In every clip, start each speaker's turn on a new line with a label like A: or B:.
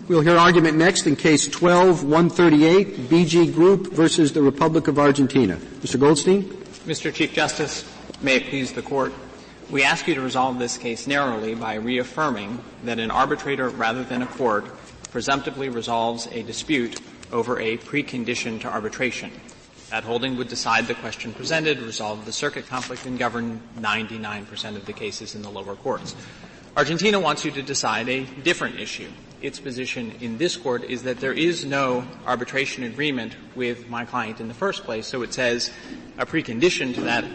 A: We'll hear argument next in Case 12-138, BG Group versus the Republic of Argentina. Mr. Goldstein.
B: Mr. Chief Justice, may it please the Court, we ask you to resolve this case narrowly by reaffirming that an arbitrator rather than a court presumptively resolves a dispute over a precondition to arbitration. That holding would decide the question presented, resolve the circuit conflict, and govern 99% of the cases in the lower courts. Argentina wants you to decide a different issue. Its position in this court is that there is no arbitration agreement with my client in the first place, so it says a precondition to that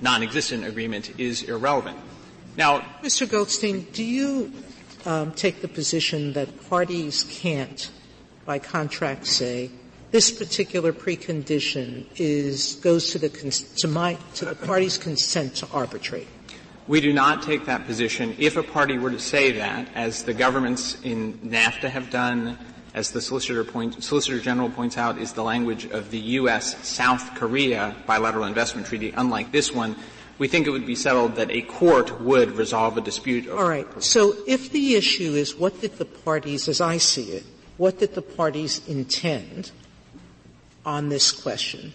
B: non-existent agreement is irrelevant. Now,
C: Mr. Goldstein, do you take the position that parties can't, by contract, say this particular precondition goes to the party's consent to arbitrate?
B: We do not take that position. If a party were to say that, as the governments in NAFTA have done, as the Solicitor General points out, is the language of the U.S.-South Korea bilateral investment treaty, unlike this one, we think it would be settled that a court would resolve a dispute over.
C: All right. So if the issue is what did the parties, as I see it, what did the parties intend on this question,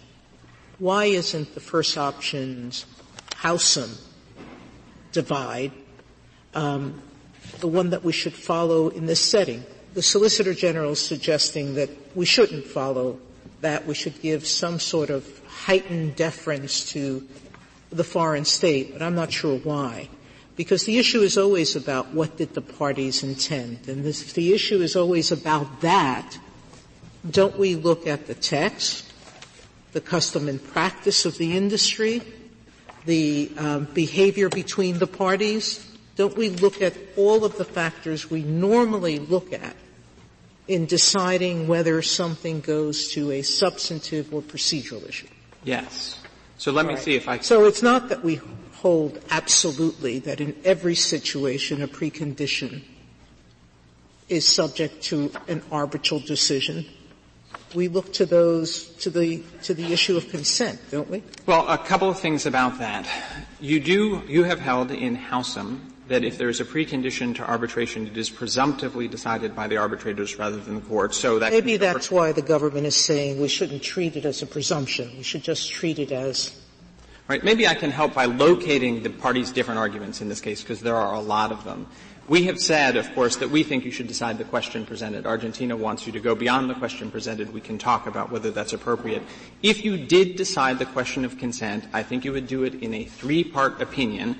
C: why isn't the first option's Howsam divide the one that we should follow in this setting? The Solicitor General is suggesting that we shouldn't follow that. We should give some sort of heightened deference to the foreign state, but I'm not sure why. Because the issue is always about what did the parties intend. And if the issue is always about that, don't we look at the text, the custom and practice of the industry, the behavior between the parties? Don't we look at all of the factors we normally look at in deciding whether something goes to a substantive or procedural issue?
B: Yes. So let me see if I can.
C: So it's not that we hold absolutely that in every situation a precondition is subject to an arbitral decision. We look to the issue of consent, don't we?
B: Well, a couple of things about that. You have held in Howsam that if there is a precondition to arbitration, it is presumptively decided by the arbitrators rather than the court. So that
C: maybe that's why the government is saying we shouldn't treat it as a presumption. We should just treat it as.
B: Right. Maybe I can help by locating the parties' different arguments in this case, because there are a lot of them. We have said, of course, that we think you should decide the question presented. Argentina wants you to go beyond the question presented. We can talk about whether that's appropriate. If you did decide the question of consent, I think you would do it in a three-part opinion,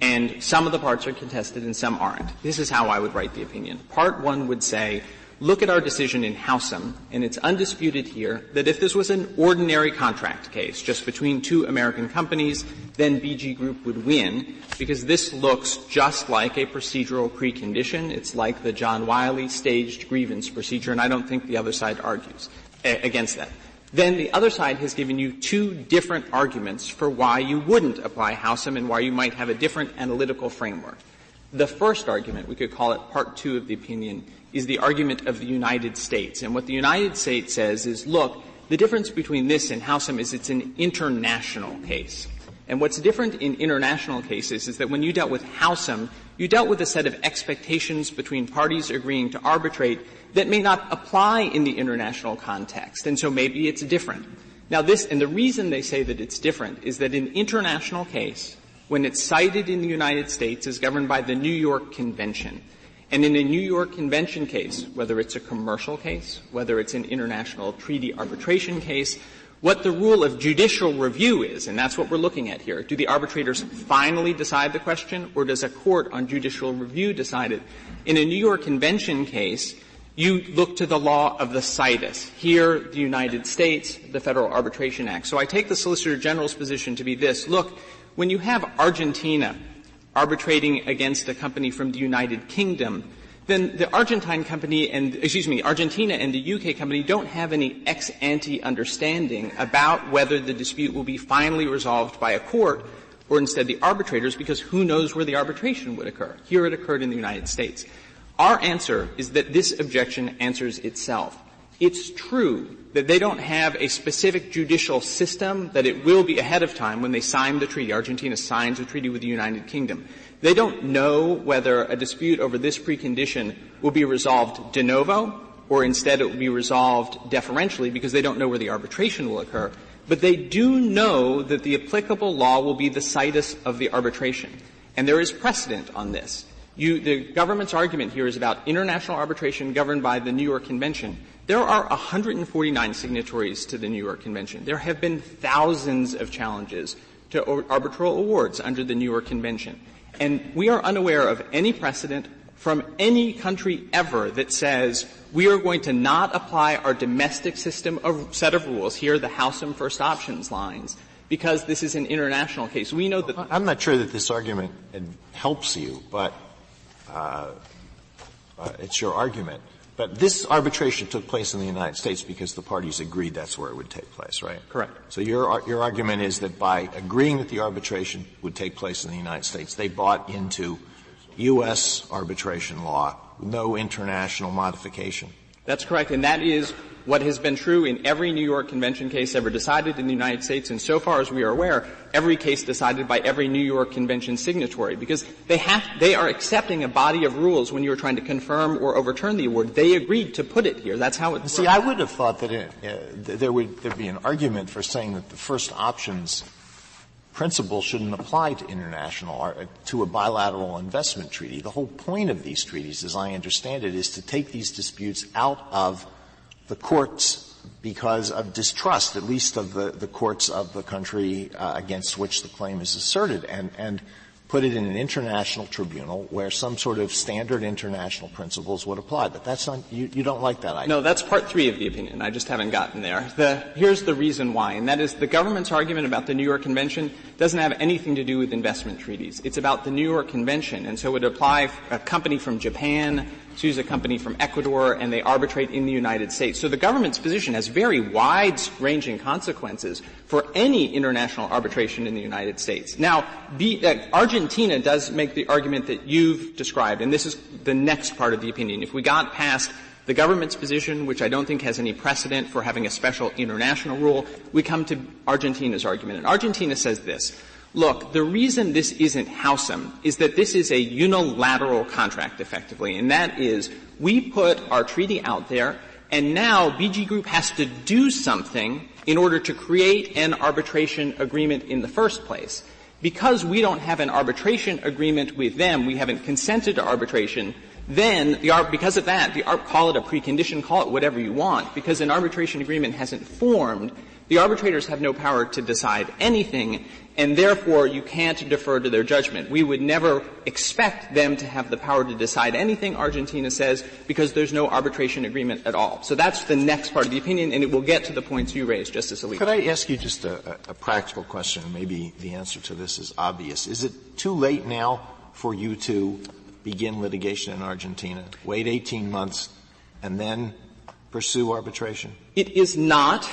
B: and some of the parts are contested and some aren't. This is how I would write the opinion. Part one would say, look at our decision in Howsam, and it's undisputed here that if this was an ordinary contract case, just between two American companies, then BG Group would win, because this looks just like a procedural precondition. It's like the John Wiley staged grievance procedure, and I don't think the other side argues against that. Then the other side has given you two different arguments for why you wouldn't apply Howsam and why you might have a different analytical framework. The first argument, we could call it part two of the opinion, is the argument of the United States. And what the United States says is, look, the difference between this and Howsam is it's an international case. And what's different in international cases is that when you dealt with Howsam, you dealt with a set of expectations between parties agreeing to arbitrate that may not apply in the international context. And so maybe it's different. Now and the reason they say that it's different is that an international case, when it's cited in the United States, is governed by the New York Convention. And in a New York Convention case, whether it's a commercial case, whether it's an international treaty arbitration case, what the rule of judicial review is, and that's what we're looking at here. Do the arbitrators finally decide the question, or does a court on judicial review decide it? In a New York Convention case, you look to the law of the situs. Here, the United States, the Federal Arbitration Act. So I take the Solicitor General's position to be this. Look, when you have Argentina arbitrating against a company from the United Kingdom, then the Argentina and the UK company don't have any ex ante understanding about whether the dispute will be finally resolved by a court or instead the arbitrators, because who knows where the arbitration would occur. Here it occurred in the United States. Our answer is that this objection answers itself. It's true that they don't have a specific judicial system that it will be ahead of time when they sign the treaty. Argentina signs a treaty with the United Kingdom. They don't know whether a dispute over this precondition will be resolved de novo or instead it will be resolved deferentially because they don't know where the arbitration will occur. But they do know that the applicable law will be the situs of the arbitration. And there is precedent on this. The government's argument here is about international arbitration governed by the New York Convention. There are 149 signatories to the New York Convention. There have been thousands of challenges to arbitral awards under the New York Convention. And we are unaware of any precedent from any country ever that says we are going to not apply our domestic set of rules, here the Howsam first options lines, because this is an international case. We know that —
D: I'm not sure that this argument helps you, but it's your argument. But this arbitration took place in the United States because the parties agreed that's where it would take place, right?
B: Correct.
D: So your argument is that by agreeing that the arbitration would take place in the United States, they bought into U.S. arbitration law, no international modification.
B: That's correct, and that is what has been true in every New York Convention case ever decided in the United States, and so far as we are aware, every case decided by every New York Convention signatory, because they are accepting a body of rules when you are trying to confirm or overturn the award. They agreed to put it here. That's how it works.
D: See, I would have thought that there'd be an argument for saying that the first options principle shouldn't apply to to a bilateral investment treaty. The whole point of these treaties, as I understand it, is to take these disputes out of the courts because of distrust, at least of the courts of the country against which the claim is asserted, and put it in an international tribunal where some sort of standard international principles would apply. But that's not — you don't like that idea.
B: No, that's part 3 of the opinion. I just haven't gotten there. Here's the reason why, and that is the government's argument about the New York Convention doesn't have anything to do with investment treaties. It's about the New York Convention, and so it would apply a company from Japan sues a company from Ecuador, and they arbitrate in the United States. So the government's position has very wide-ranging consequences for any international arbitration in the United States. Now, Argentina does make the argument that you've described, and this is the next part of the opinion. If we got past the government's position, which I don't think has any precedent for having a special international rule, we come to Argentina's argument. And Argentina says this. Look, the reason this isn't Howsam is that this is a unilateral contract, effectively, and that is we put our treaty out there, and now BG Group has to do something in order to create an arbitration agreement in the first place. Because we don't have an arbitration agreement with them, we haven't consented to arbitration, then because of that, call it a precondition, call it whatever you want, because an arbitration agreement hasn't formed, the arbitrators have no power to decide anything, and therefore you can't defer to their judgment. We would never expect them to have the power to decide anything, Argentina says, because there's no arbitration agreement at all. So that's the next part of the opinion, and it will get to the points you raised, Justice Alito.
D: Could I ask you just a practical question? Maybe the answer to this is obvious. Is it too late now for you to begin litigation in Argentina, wait 18 months, and then pursue arbitration?
B: It is not.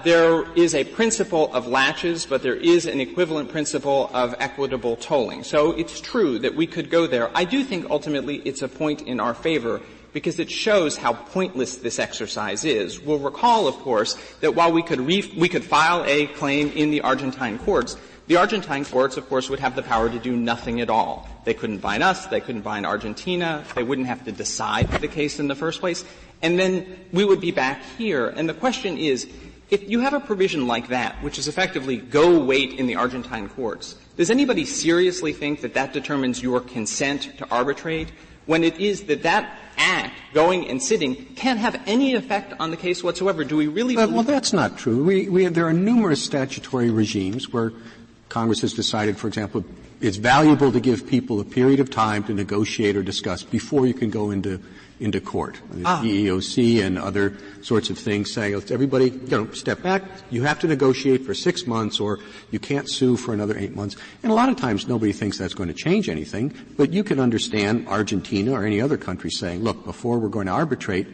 B: There is a principle of latches, but there is an equivalent principle of equitable tolling. So it's true that we could go there. I do think ultimately it's a point in our favor because it shows how pointless this exercise is. We'll recall, of course, that while we could file a claim in the Argentine courts, the Argentine courts, of course, would have the power to do nothing at all. They couldn't bind us. They couldn't bind Argentina. They wouldn't have to decide the case in the first place. And then we would be back here. And the question is, if you have a provision like that, which is effectively go wait in the Argentine courts, does anybody seriously think that that determines your consent to arbitrate when it is that act, going and sitting, can't have any effect on the case whatsoever? Do we really believe
A: Well, that's not true. There are numerous statutory regimes where Congress has decided, for example, it's valuable to give people a period of time to negotiate or discuss before you can go into court. The EEOC and other sorts of things saying, let's everybody, step back. You have to negotiate for 6 months or you can't sue for another 8 months. And a lot of times nobody thinks that's going to change anything, but you can understand Argentina or any other country saying, look, before we're going to arbitrate,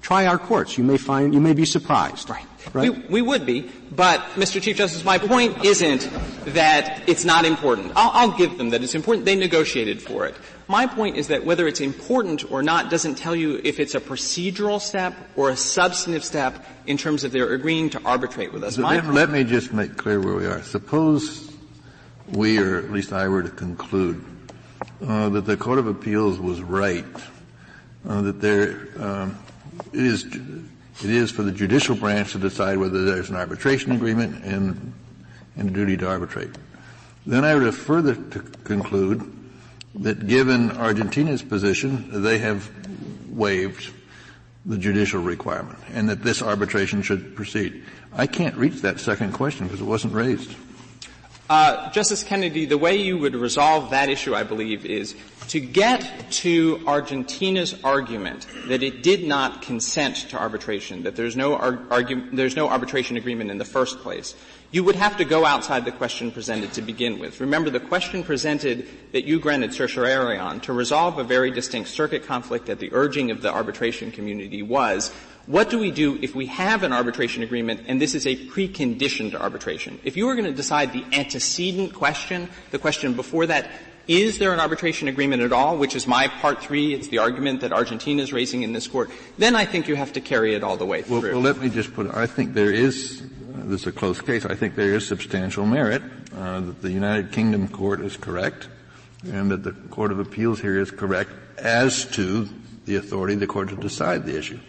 A: Try our courts. You may be surprised.
B: Right.
A: Right?
B: We would be, but, Mr. Chief Justice, my point isn't that it's not important. I'll give them that it's important. They negotiated for it. My point is that whether it's important or not doesn't tell you if it's a procedural step or a substantive step in terms of their agreeing to arbitrate with us.
E: So let me just make clear where we are. Suppose we, or at least I, were to conclude that the Court of Appeals was right, that there it is for the judicial branch to decide whether there's an arbitration agreement and a duty to arbitrate. Then I would further to conclude that given Argentina's position, they have waived the judicial requirement and that this arbitration should proceed. I can't reach that second question because it wasn't raised.
B: Justice Kennedy, the way you would resolve that issue, I believe, is to get to Argentina's argument that it did not consent to arbitration, that there's no arbitration agreement in the first place. You would have to go outside the question presented to begin with. Remember, the question presented that you granted certiorari on to resolve a very distinct circuit conflict at the urging of the arbitration community was, what do we do if we have an arbitration agreement and this is a precondition to arbitration? If you were going to decide the antecedent question, the question before that, is there an arbitration agreement at all, which is my part 3, it's the argument that Argentina is raising in this court, then I think you have to carry it all the way through.
E: Well, let me just put it, I think there is, this is a close case, I think there is substantial merit, that the United Kingdom court is correct, and that the Court of Appeals here is correct as to the authority of the court to decide the issue.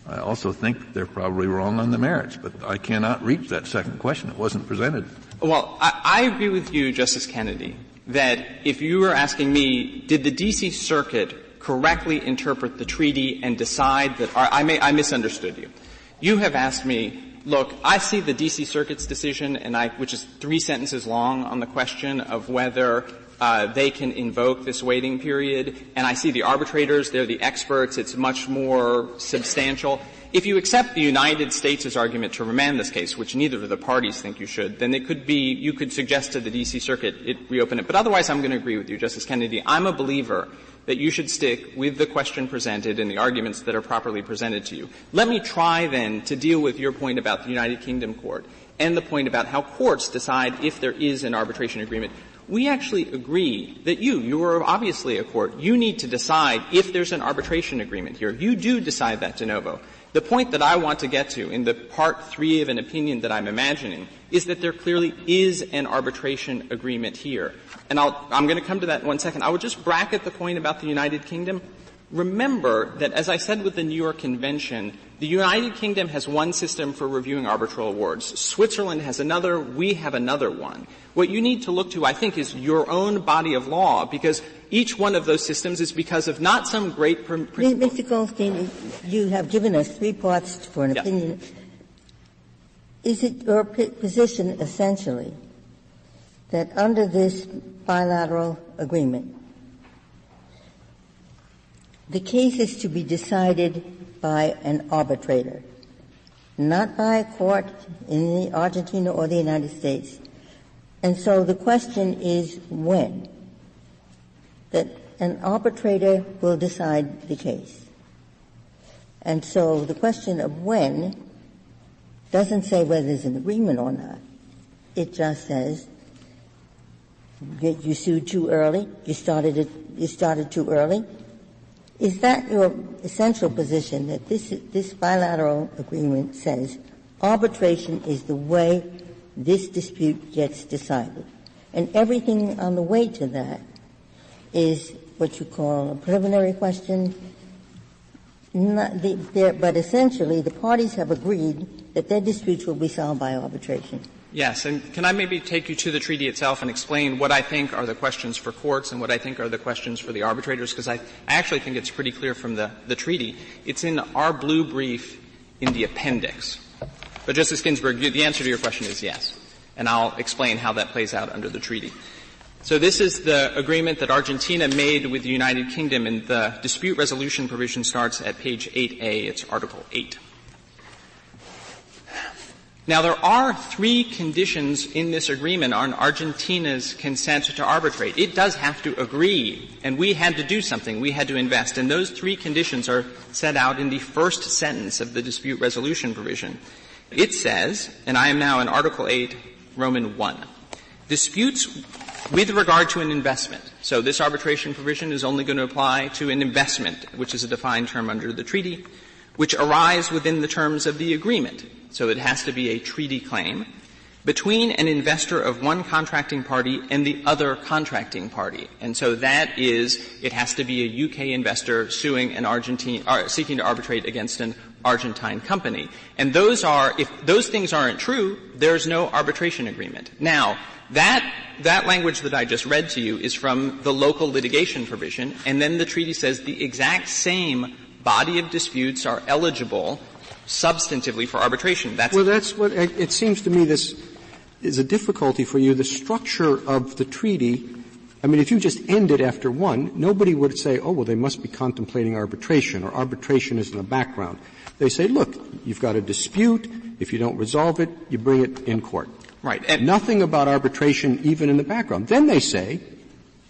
E: I also think they're probably wrong on the merits, but I cannot reach that second question. It wasn't presented.
B: Well, I agree with you, Justice Kennedy, that if you were asking me, did the D.C. Circuit correctly interpret the treaty and decide that I misunderstood you. You have asked me, look, I see the D.C. Circuit's decision, which is 3 sentences long on the question of whether they can invoke this waiting period, and I see the arbitrators, they're the experts, it's much more substantial. If you accept the United States' argument to remand this case, which neither of the parties think you should, then you could suggest to the D.C. Circuit it reopen it. But otherwise, I'm going to agree with you, Justice Kennedy. I'm a believer that you should stick with the question presented and the arguments that are properly presented to you. Let me try, then, to deal with your point about the United Kingdom Court and the point about how courts decide if there is an arbitration agreement. We actually agree that you are obviously a court. You need to decide if there's an arbitration agreement here. You do decide that de novo. The point that I want to get to in the part 3 of an opinion that I'm imagining is that there clearly is an arbitration agreement here. And I'm going to come to that in 1 second. I would just bracket the point about the United Kingdom. Remember that, as I said with the New York Convention, the United Kingdom has one system for reviewing arbitral awards. Switzerland has another. We have another one. What you need to look to, I think, is your own body of law, because each one of those systems is because of not some great principle.
F: Mr. Goldstein, you have given us 3 parts for an opinion. Is it your position, essentially, that under this bilateral agreement, the case is to be decided by an arbitrator, not by a court in Argentina or the United States? And so the question is when that an arbitrator will decide the case. And so the question of when doesn't say whether there's an agreement or not. It just says you sued too early, you started too early. Is that your essential position, that this bilateral agreement says arbitration is the way this dispute gets decided, and everything on the way to that is what you call a preliminary question? But essentially the parties have agreed that their disputes will be solved by arbitration.
B: Yes, and can I maybe take you to the treaty itself and explain what I think are the questions for courts and what I think are the questions for the arbitrators, because I actually think it's pretty clear from the treaty. It's in our blue brief in the appendix. But, Justice Ginsburg, the answer to your question is yes, and I'll explain how that plays out under the treaty. So this is the agreement that Argentina made with the United Kingdom, and the dispute resolution provision starts at page 8A. It's Article 8. Now, there are 3 conditions in this agreement on Argentina's consent to arbitrate. It does have to agree, and we had to do something. We had to invest. And those 3 conditions are set out in the first sentence of the dispute resolution provision. It says, and I am now in Article 8, Roman 1, disputes with regard to an investment. So this arbitration provision is only going to apply to an investment, which is a defined term under the treaty, which arise within the terms of the agreement. So it has to be a treaty claim between an investor of one contracting party and the other contracting party. And so that is, it has to be a UK investor suing an seeking to arbitrate against an Argentine company. And those are, if those things aren't true, there's no arbitration agreement. Now, that language that I just read to you is from the local litigation provision, and then the treaty says the exact same body of disputes are eligible substantively for arbitration.
A: That's what it seems to me. This is a difficulty for you. The structure of the treaty, I mean, if you just end it after 1, nobody would say, oh, well, they must be contemplating arbitration, or arbitration is in the background. They say, look, you've got a dispute. If you don't resolve it, you bring it in court.
B: Right.
A: And nothing about arbitration even in the background. Then they say,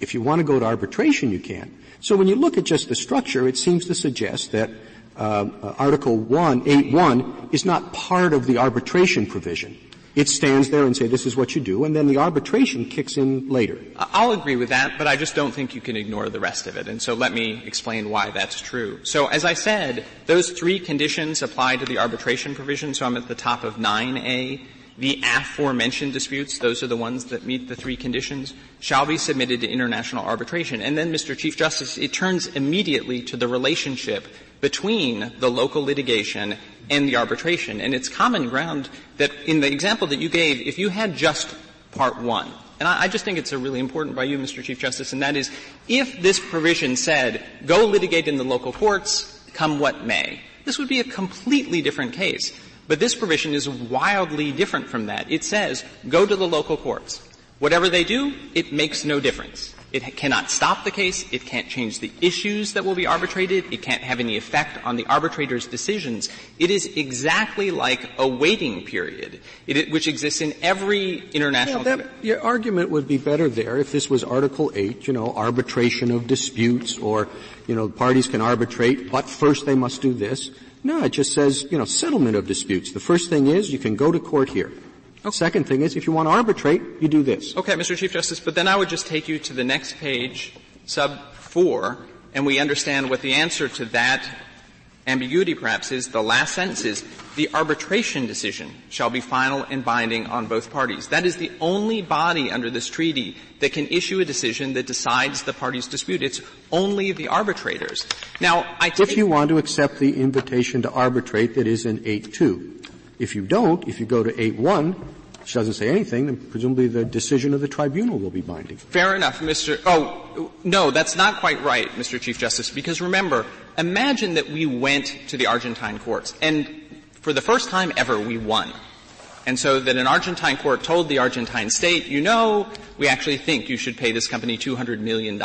A: if you want to go to arbitration, you can. So when you look at just the structure, it seems to suggest that Article 8.1 is not part of the arbitration provision. It stands there and say this is what you do, and then the arbitration kicks in later.
B: I'll agree with that, but I just don't think you can ignore the rest of it. And so let me explain why that's true. So as I said, those 3 conditions apply to the arbitration provision. So I'm at the top of 9A. The aforementioned disputes, those are the ones that meet the 3 conditions, shall be submitted to international arbitration. And then, Mr. Chief Justice, it turns immediately to the relationship between the local litigation and the arbitration. And it's common ground that in the example that you gave, if you had just Part 1, and I just think it's a really important by you, Mr. Chief Justice, and that is, if this provision said, go litigate in the local courts, come what may, this would be a completely different case. But this provision is wildly different from that. It says, go to the local courts. Whatever they do, it makes no difference. It cannot stop the case. It can't change the issues that will be arbitrated. It can't have any effect on the arbitrator's decisions. It is exactly like a waiting period, which exists in every international
A: Your argument would be better there if this was Article 8, arbitration of disputes, or, parties can arbitrate, but first they must do this. No, it just says, settlement of disputes. The first thing is you can go to court here. Okay. Second thing is if you want to arbitrate, you do this.
B: Okay, Mr. Chief Justice, but then I would just take you to the next page, sub 4, and we understand what the answer to that ambiguity perhaps is. The last sentence is, the arbitration decision shall be final and binding on both parties. That is the only body under this treaty that can issue a decision that decides the parties' dispute. It's only the arbitrators. Now,
A: if you want to accept the invitation to arbitrate that is in 8.2. If you don't, if you go to 8.1, which doesn't say anything, then presumably the decision of the tribunal will be binding.
B: Fair enough, no, that's not quite right, Mr. Chief Justice, because remember, imagine that we went to the Argentine courts, and for the first time ever, we won. And so that an Argentine court told the Argentine state, we actually think you should pay this company $200 million.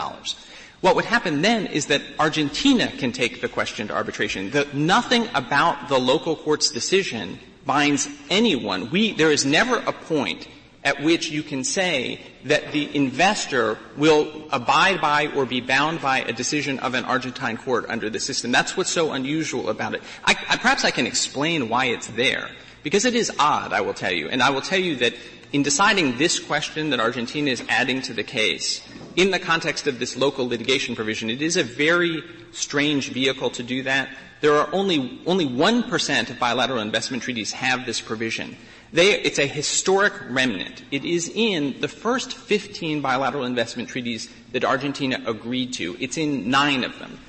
B: What would happen then is that Argentina can take the question to arbitration. Nothing about the local court's decision binds anyone. There is never a point at which you can say that the investor will abide by or be bound by a decision of an Argentine court under the system. That's what's so unusual about it. Perhaps I can explain why it's there, because it is odd, I will tell you. And I will tell you that in deciding this question that Argentina is adding to the case, in the context of this local litigation provision, it is a very strange vehicle to do that. There are only 1% of bilateral investment treaties have this provision. It's a historic remnant. It is in the first 15 bilateral investment treaties that Argentina agreed to. It's in 9 of them.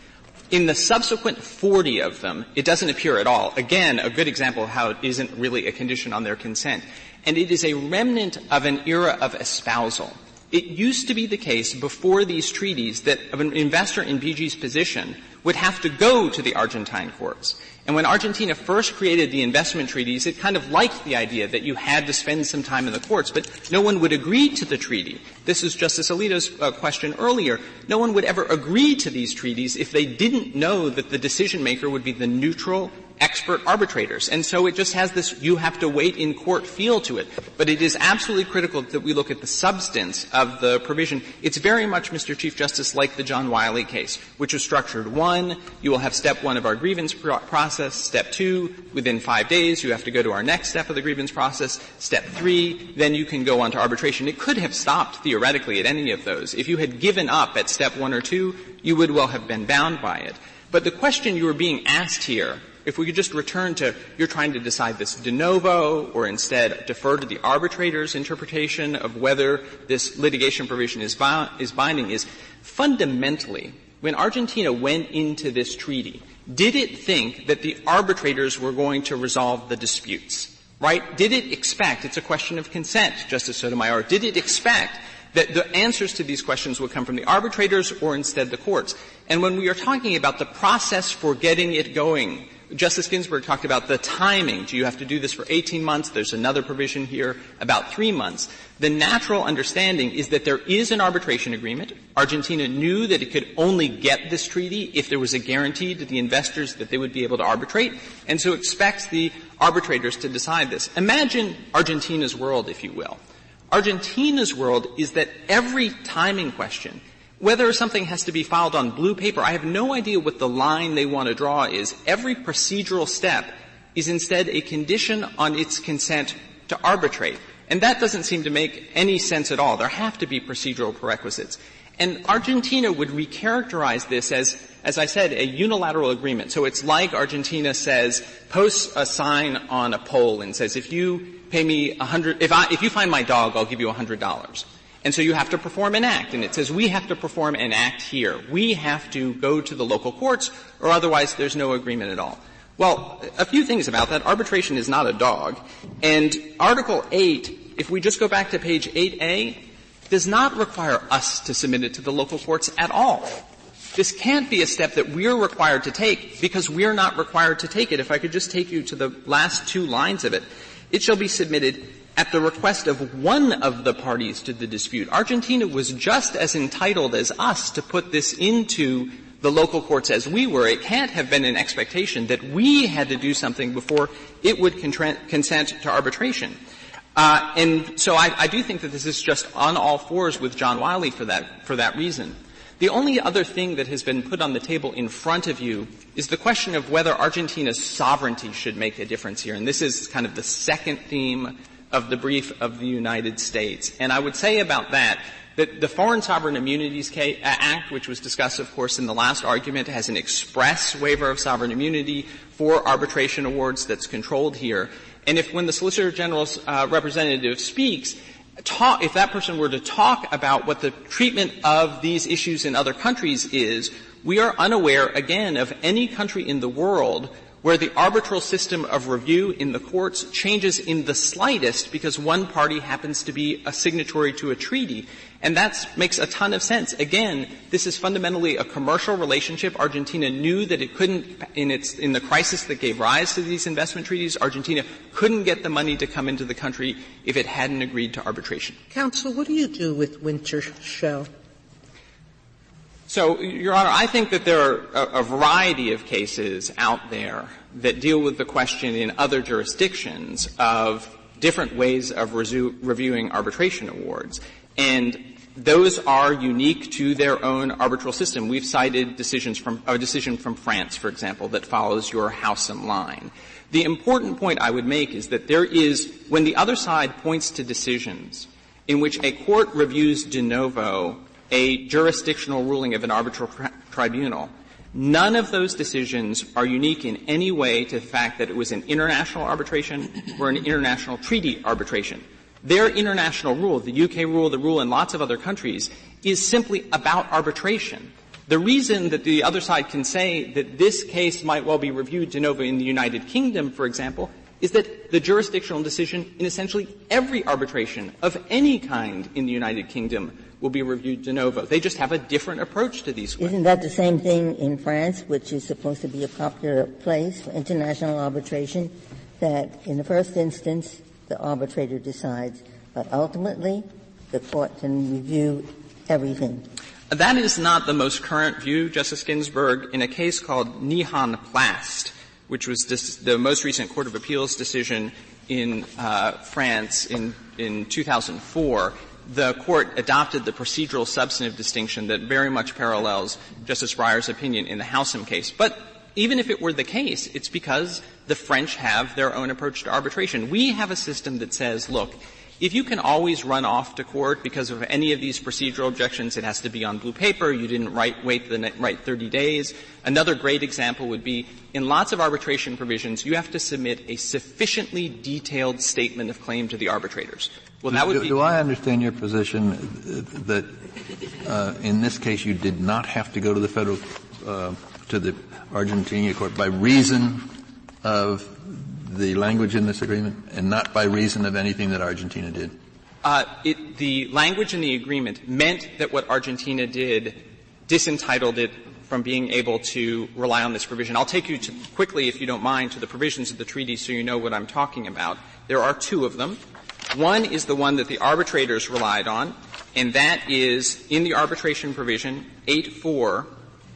B: In the subsequent 40 of them, it doesn't appear at all. Again, a good example of how it isn't really a condition on their consent. And it is a remnant of an era of espousal. It used to be the case before these treaties that an investor in BG's position would have to go to the Argentine courts. And when Argentina first created the investment treaties, it kind of liked the idea that you had to spend some time in the courts, but no one would agree to the treaty. This is Justice Alito's question earlier. No one would ever agree to these treaties if they didn't know that the decision maker would be the neutral expert arbitrators. And so it just has this you have to wait in court feel to it. But it is absolutely critical that we look at the substance of the provision. It's very much, Mr. Chief Justice, like the John Wiley case, which was structured 1, you will have step 1 of our grievance process, step 2, within 5 days you have to go to our next step of the grievance process, step 3, then you can go on to arbitration. It could have stopped theoretically at any of those. If you had given up at step 1 or 2, you would well have been bound by it. But the question you were being asked here, if we could just return to you're trying to decide this de novo or instead defer to the arbitrator's interpretation of whether this litigation provision is binding, is fundamentally, when Argentina went into this treaty, did it think that the arbitrators were going to resolve the disputes? Right? Did it expect, it's a question of consent, Justice Sotomayor, did it expect that the answers to these questions would come from the arbitrators or instead the courts? And when we are talking about the process for getting it going, Justice Ginsburg talked about the timing. Do you have to do this for 18 months? There's another provision here about 3 months. The natural understanding is that there is an arbitration agreement. Argentina knew that it could only get this treaty if there was a guarantee to the investors that they would be able to arbitrate, and so expects the arbitrators to decide this. Imagine Argentina's world, if you will. Argentina's world is that every timing question, whether something has to be filed on blue paper, I have no idea what the line they want to draw is. Every procedural step is instead a condition on its consent to arbitrate. And that doesn't seem to make any sense at all. There have to be procedural prerequisites. And Argentina would recharacterize this as I said, a unilateral agreement. So it's like Argentina says, posts a sign on a pole and says, if you pay me if you find my dog, I'll give you $100. And so you have to perform an act. And it says, we have to perform an act here. We have to go to the local courts, or otherwise there's no agreement at all. Well, a few things about that. Arbitration is not a dog. And Article 8, if we just go back to page 8A, does not require us to submit it to the local courts at all. This can't be a step that we're required to take because we're not required to take it. If I could just take you to the last 2 lines of it. It shall be submitted at the request of one of the parties to the dispute. Argentina was just as entitled as us to put this into the local courts as we were. It can't have been an expectation that we had to do something before it would consent to arbitration. And so I do think that this is just on all fours with John Wiley for that reason. The only other thing that has been put on the table in front of you is the question of whether Argentina's sovereignty should make a difference here. And this is kind of the second theme of the brief of the United States. And I would say about that the Foreign Sovereign Immunities Act, which was discussed, of course, in the last argument, has an express waiver of sovereign immunity for arbitration awards that's controlled here. And when the Solicitor General's representative speaks, if that person were to talk about what the treatment of these issues in other countries is, we are unaware, again, of any country in the world where the arbitral system of review in the courts changes in the slightest because one party happens to be a signatory to a treaty. And that makes a ton of sense. Again, this is fundamentally a commercial relationship. Argentina knew that it couldn't, in the crisis that gave rise to these investment treaties, Argentina couldn't get the money to come into the country if it hadn't agreed to arbitration.
C: Counsel, what do you do with winter shell?
B: So, Your Honor, I think that there are a variety of cases out there that deal with the question in other jurisdictions of different ways of reviewing arbitration awards. And those are unique to their own arbitral system. We've cited a decision from France, for example, that follows your Howsam line. The important point I would make is that when the other side points to decisions in which a court reviews de novo a jurisdictional ruling of an arbitral tribunal, none of those decisions are unique in any way to the fact that it was an international arbitration or an international treaty arbitration. Their international rule, the UK rule, the rule in lots of other countries, is simply about arbitration. The reason that the other side can say that this case might well be reviewed de novo in the United Kingdom, for example, is that the jurisdictional decision in essentially every arbitration of any kind in the United Kingdom will be reviewed de novo. They just have a different approach to these questions.
F: Isn't that the same thing in France, which is supposed to be a popular place for international arbitration, that in the first instance the arbitrator decides, but ultimately the court can review everything?
B: That is not the most current view, Justice Ginsburg. In a case called Nihon Plast, which was the most recent Court of Appeals decision in France in 2004, the Court adopted the procedural substantive distinction that very much parallels Justice Breyer's opinion in the Howsam case. But even if it were the case, it's because the French have their own approach to arbitration. We have a system that says, look, if you can always run off to court because of any of these procedural objections, it has to be on blue paper, you didn't wait 30 days. Another great example would be, in lots of arbitration provisions, you have to submit a sufficiently detailed statement of claim to the arbitrators. Well, that would be.
E: Do I understand your position that in this case you did not have to go to the federal, to the Argentinian court by reason of the language in this agreement and not by reason of anything that Argentina did?
B: The language in the agreement meant that what Argentina did disentitled it from being able to rely on this provision. I'll take you quickly, if you don't mind, to the provisions of the treaty so you know what I'm talking about. There are two of them. One is the one that the arbitrators relied on, and that is in the arbitration provision 8.4,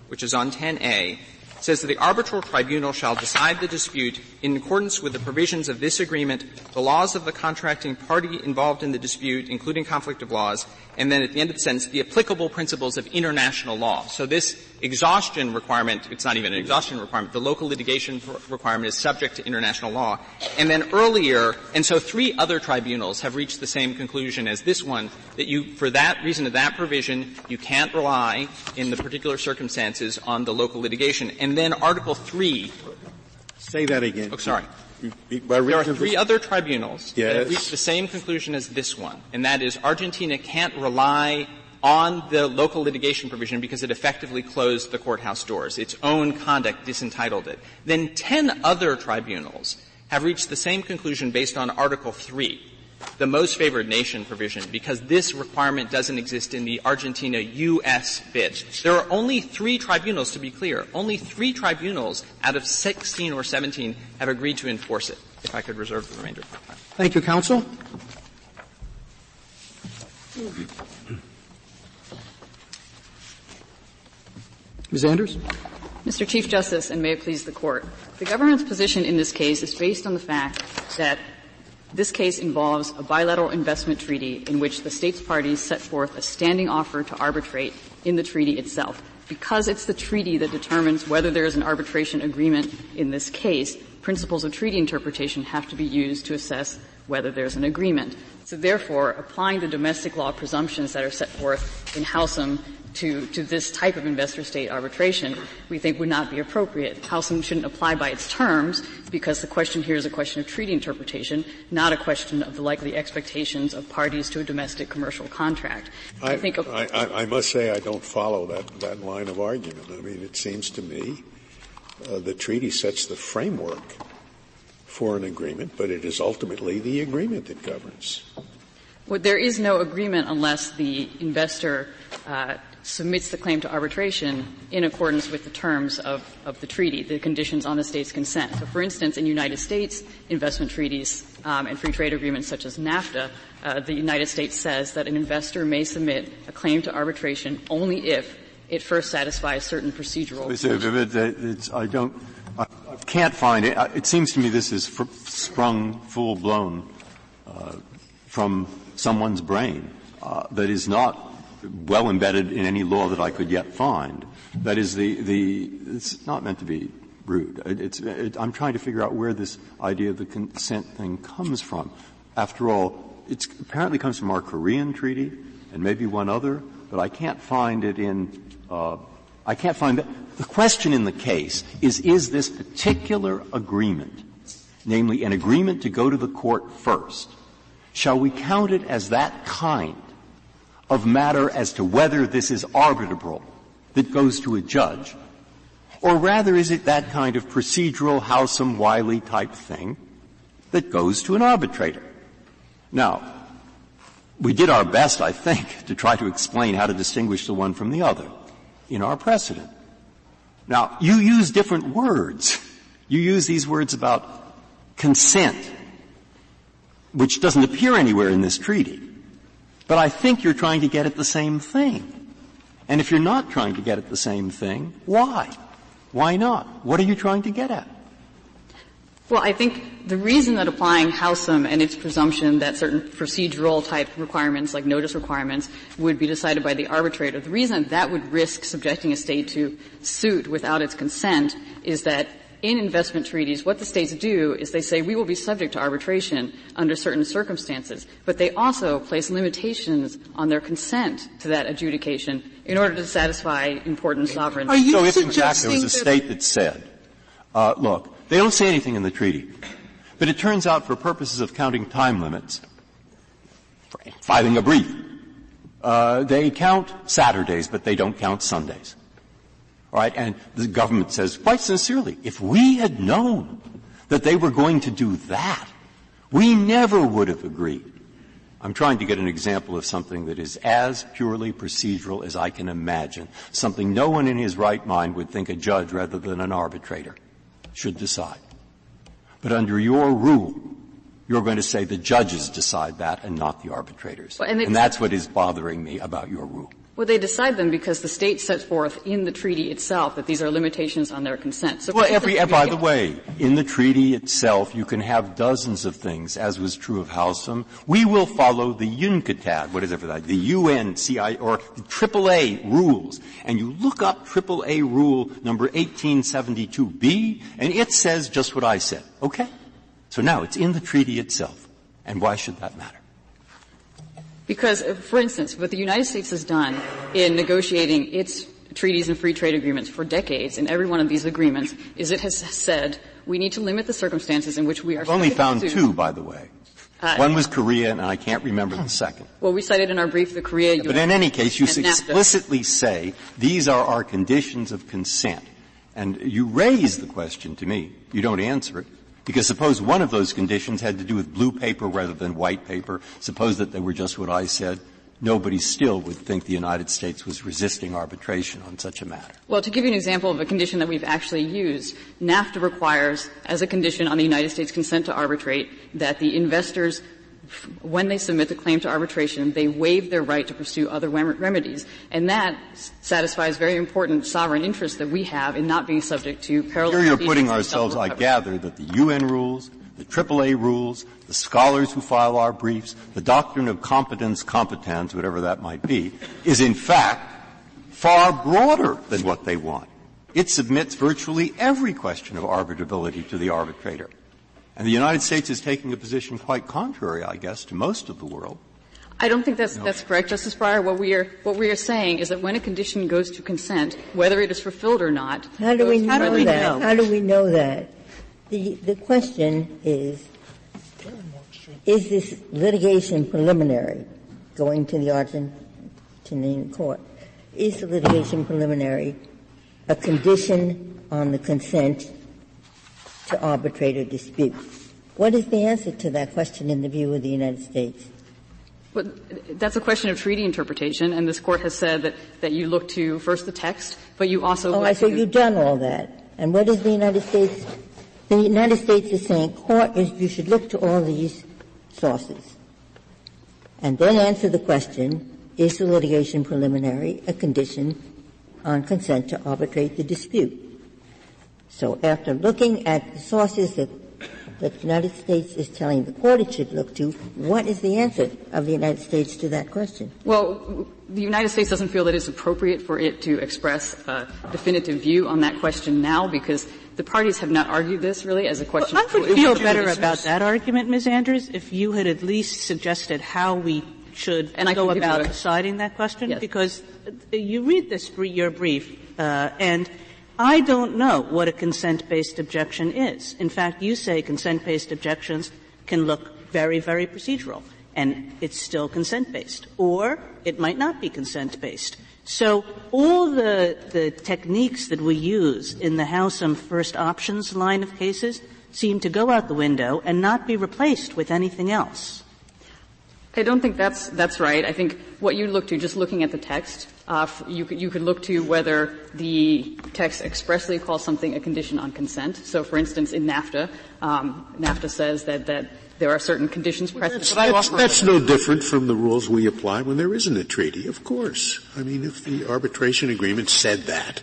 B: which is on 10A, says that the arbitral tribunal shall decide the dispute in accordance with the provisions of this agreement, the laws of the contracting party involved in the dispute, including conflict of laws, and then at the end of the sentence, the applicable principles of international law. So this exhaustion requirement, it's not even an exhaustion requirement, the local litigation requirement is subject to international law. And then earlier, and so three other tribunals have reached the same conclusion as this one, that for that reason of that provision, you can't rely in the particular circumstances on the local litigation. And then Article 3.
G: Say that again.
B: Oh, sorry. There are three other tribunals that have reached the same conclusion as this one, and that is Argentina can't rely on the local litigation provision because it effectively closed the courthouse doors. Its own conduct disentitled it. Then 10 other tribunals have reached the same conclusion based on Article 3, the most favored nation provision, because this requirement doesn't exist in the Argentina-U.S. bid. There are only 3 tribunals, to be clear. Only 3 tribunals out of 16 or 17 have agreed to enforce it, if I could reserve the remainder of my time.
A: Thank you, counsel. Ms. Anders?
H: Mr. Chief Justice, and may it please the Court, the government's position in this case is based on the fact that this case involves a bilateral investment treaty in which the states parties set forth a standing offer to arbitrate in the treaty itself. Because it's the treaty that determines whether there is an arbitration agreement in this case, principles of treaty interpretation have to be used to assess whether there's an agreement. So therefore, applying the domestic law presumptions that are set forth in Howsam to this type of investor-state arbitration, we think would not be appropriate. Howsam shouldn't apply by its terms because the question here is a question of treaty interpretation, not a question of the likely expectations of parties to a domestic commercial contract.
G: I must say I don't follow that line of argument. I mean, it seems to me the treaty sets the framework for an agreement, but it is ultimately the agreement that governs.
H: Well, there is no agreement unless the investor submits the claim to arbitration in accordance with the terms of the treaty, the conditions on the state's consent. So, for instance, in United States investment treaties and free trade agreements such as NAFTA, the United States says that an investor may submit a claim to arbitration only if it first satisfies certain procedural conditions.
I: I can't find it. It seems to me this is sprung full-blown from someone's brain that is not well embedded in any law that I could yet find. That is it's not meant to be rude. I'm trying to figure out where this idea of the consent thing comes from. After all, it apparently comes from our Korean treaty and maybe one other, but I can't find it I can't find it. The question in the case is this particular agreement, namely an agreement to go to the court first, shall we count it as that kind of matter as to whether this is arbitrable that goes to a judge, or rather is it that kind of procedural Howsam Wiley type thing that goes to an arbitrator? Now, we did our best, I think, to try to explain how to distinguish the one from the other in our precedent. Now, you use different words. You use these words about consent, which doesn't appear anywhere in this treaty. But I think you're trying to get at the same thing. And if you're not trying to get at the same thing, why? Why not? What are you trying to get at?
H: Well, I think the reason that applying Howsam and its presumption that certain procedural type requirements, like notice requirements, would be decided by the arbitrator, the reason that would risk subjecting a state to suit without its consent is that in investment treaties, what the states do is they say we will be subject to arbitration under certain circumstances, but they also place limitations on their consent to that adjudication in order to satisfy important sovereign.
I: So if in fact there was a state that said, look, they don't say anything in the treaty, but it turns out for purposes of counting time limits, for filing a brief, they count Saturdays, but they don't count Sundays. All right? And the government says quite sincerely, if we had known that they were going to do that, we never would have agreed. I'm trying to get an example of something that is as purely procedural as I can imagine, something no one in his right mind would think a judge rather than an arbitrator should decide. But under your rule, you're going to say the judges decide that and not the arbitrators.
H: Well,
I: and that's what is bothering me about your rule.
H: Well, they decide them because the state sets forth in the treaty itself that these are limitations on their consent. So
I: well, by the way, in the treaty itself, you can have dozens of things, as was true of Howsam. We will follow the Untitled, the UNCI or the AAA rules. And you look up AAA rule number 1872B, and it says just what I said. Okay? So now it's in the treaty itself. And why should that matter?
H: Because, for instance, what the United States has done in negotiating its treaties and free trade agreements for decades in every one of these agreements is it has said we need to limit the circumstances in which we are
I: I've only found two, by the way. One was Korea, and I can't remember the second.
H: Well, we cited in our brief the Korea.
I: But in any case, you explicitly say these are our conditions of consent. And you raise the question to me. You don't answer it. Because suppose one of those conditions had to do with blue paper rather than white paper. Suppose that they were just what I said. Nobody still would think the United States was resisting arbitration on such a matter.
H: Well, to give you an example of a condition that we've actually used, NAFTA requires, as a condition on the United States consent to arbitrate, that the investors, when they submit the claim to arbitration, they waive their right to pursue other remedies. And that satisfies very important sovereign interests that we have in not being subject to parallel.
I: Here you're putting ourselves, I gather, that the UN rules, the AAA rules, the scholars who file our briefs, the doctrine of competence, whatever that might be, is in fact far broader than what they want. It submits virtually every question of arbitrability to the arbitrator. And the United States is taking a position quite contrary, I guess, to most of the world.
H: I don't think that's correct, Justice Breyer. What we are saying is that when a condition goes to consent, whether it is fulfilled or not.
F: How do we know that? How do we know that? The question is this litigation preliminary going to the Argentinian court? Is the litigation preliminary a condition on the consent to arbitrate a dispute? What is the answer to that question in the view of the United States?
H: Well, that's a question of treaty interpretation, and this Court has said that you look to first the text, but you also look
F: so you've done all that. And what is the United States? The United States is saying, you should look to all these sources and then answer the question, is the litigation preliminary a condition on consent to arbitrate the dispute? So after looking at the sources that the United States is telling the Court it should look to, what is the answer of the United States to that question?
H: Well, the United States doesn't feel that it's appropriate for it to express a definitive view on that question now because the parties have not argued this really as a question.
J: Well, I would feel better about that argument, Ms. Andrews, if you had at least suggested how we should go about deciding that question,
H: yes.
J: Because you read your brief, and I don't know what a consent-based objection is. In fact, you say consent-based objections can look very, very procedural, and it's still consent-based. Or it might not be consent-based. So all the techniques that we use in the Howsam first options line of cases seem to go out the window and not be replaced with anything else.
H: I don't think that's right. I think what you look to, just looking at the text, you could look to whether the text expressly calls something a condition on consent. So, for instance, in NAFTA, NAFTA says that there are certain conditions precedent.
G: That's no different from the rules we apply when there isn't a treaty, of course. I mean, if the arbitration agreement said that,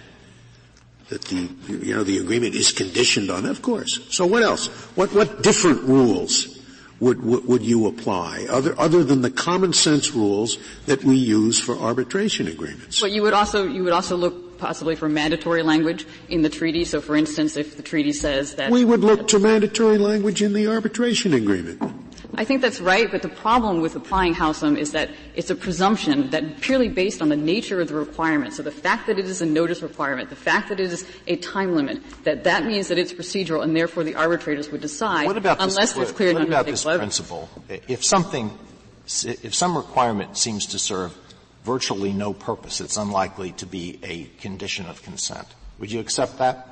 G: that the agreement is conditioned on. Of course. So what else? What different rules would you apply other than the common sense rules that we use for arbitration agreements?
H: Well, you would also look possibly for mandatory language in the treaty. So, for instance, if the treaty says that
G: we would look to mandatory language in the arbitration agreement.
H: I think that's right, but the problem with applying Howsam is that it's a presumption that purely based on the nature of the requirement. So the fact that it is a notice requirement, the fact that it is a time limit, that means that it's procedural, and therefore the arbitrators would decide unless there's clear and unmistakable evidence.
D: Principle? If some requirement seems to serve virtually no purpose, it's unlikely to be a condition of consent. Would you accept that?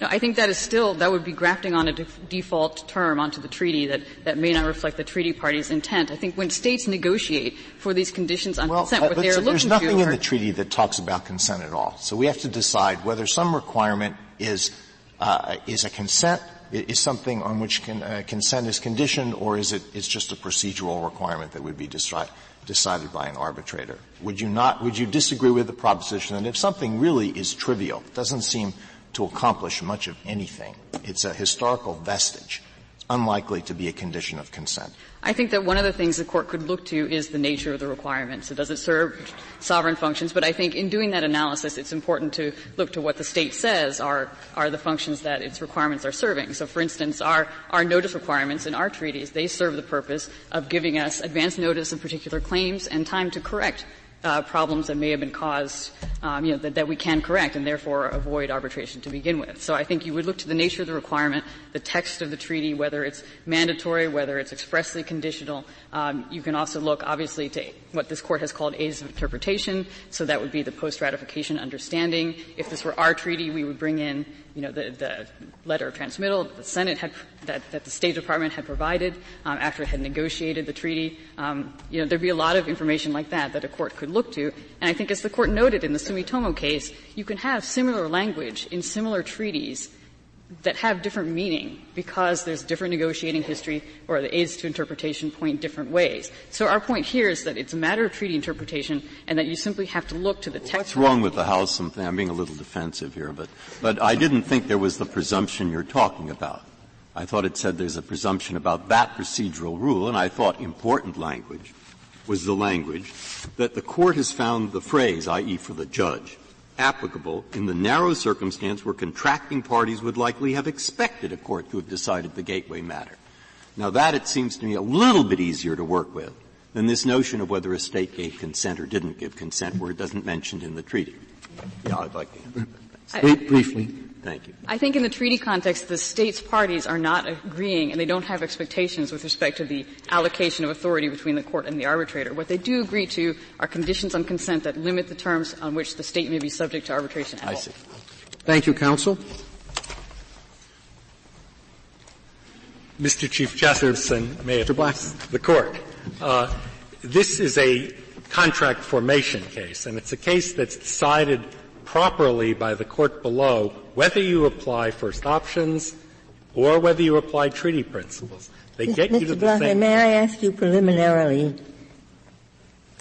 H: No, I think that would be grafting on a default term onto the treaty that may not reflect the treaty party's intent. I think when states negotiate for these conditions on consent, what they are looking to
D: there's nothing in the treaty that talks about consent at all. So we have to decide whether some requirement is a consent, is something on which consent is conditioned, or is it's just a procedural requirement that would be decided by an arbitrator. Would you disagree with the proposition that if something really is trivial, doesn't seem to accomplish much of anything, it's a historical vestige, it's unlikely to be a condition of consent?
H: I think that one of the things the Court could look to is the nature of the requirement. So does it serve sovereign functions? But I think in doing that analysis, it's important to look to what the State says are the functions that its requirements are serving. So, for instance, our notice requirements in our treaties, they serve the purpose of giving us advance notice of particular claims and time to correct problems that may have been caused, that we can correct and therefore avoid arbitration to begin with. So I think you would look to the nature of the requirement, the text of the treaty, whether it's mandatory, whether it's expressly conditional. You can also look, obviously, to what this Court has called aids of interpretation. So that would be the post-ratification understanding. If this were our treaty, we would bring in, the letter of transmittal that the Senate had, that the State Department had provided after it had negotiated the treaty. There'd be a lot of information like that a court could look to. And I think, as the Court noted in the Sumitomo case, you can have similar language in similar treaties that have different meaning because there's different negotiating history, or the aids to interpretation point different ways. So our point here is that it's a matter of treaty interpretation and that you simply have to look to the text.
I: What's wrong with the Howsam thing? I'm being a little defensive here, but I didn't think there was the presumption you're talking about. I thought it said there's a presumption about that procedural rule, and I thought important language was the language that the Court has found the phrase, i.e. for the judge, applicable in the narrow circumstance where contracting parties would likely have expected a court to have decided the gateway matter. Now that, it seems to me, a little bit easier to work with than this notion of whether a state gave consent or didn't give consent, where it doesn't mention in the treaty. Yeah, I'd like to.
A: Briefly.
I: Thank you.
H: I think in the treaty context, the states' parties are not agreeing, and they don't have expectations with respect to the allocation of authority between the court and the arbitrator. What they do agree to are conditions on consent that limit the terms on which the state may be subject to arbitration at all.
A: I see. Thank you, counsel.
K: Mr. Chief Justice, and may it please the Court. This is a contract formation case, and it's a case that's decided properly by the court below whether you apply first options or whether you apply treaty principles. They get you to the same.
F: May I ask you preliminarily,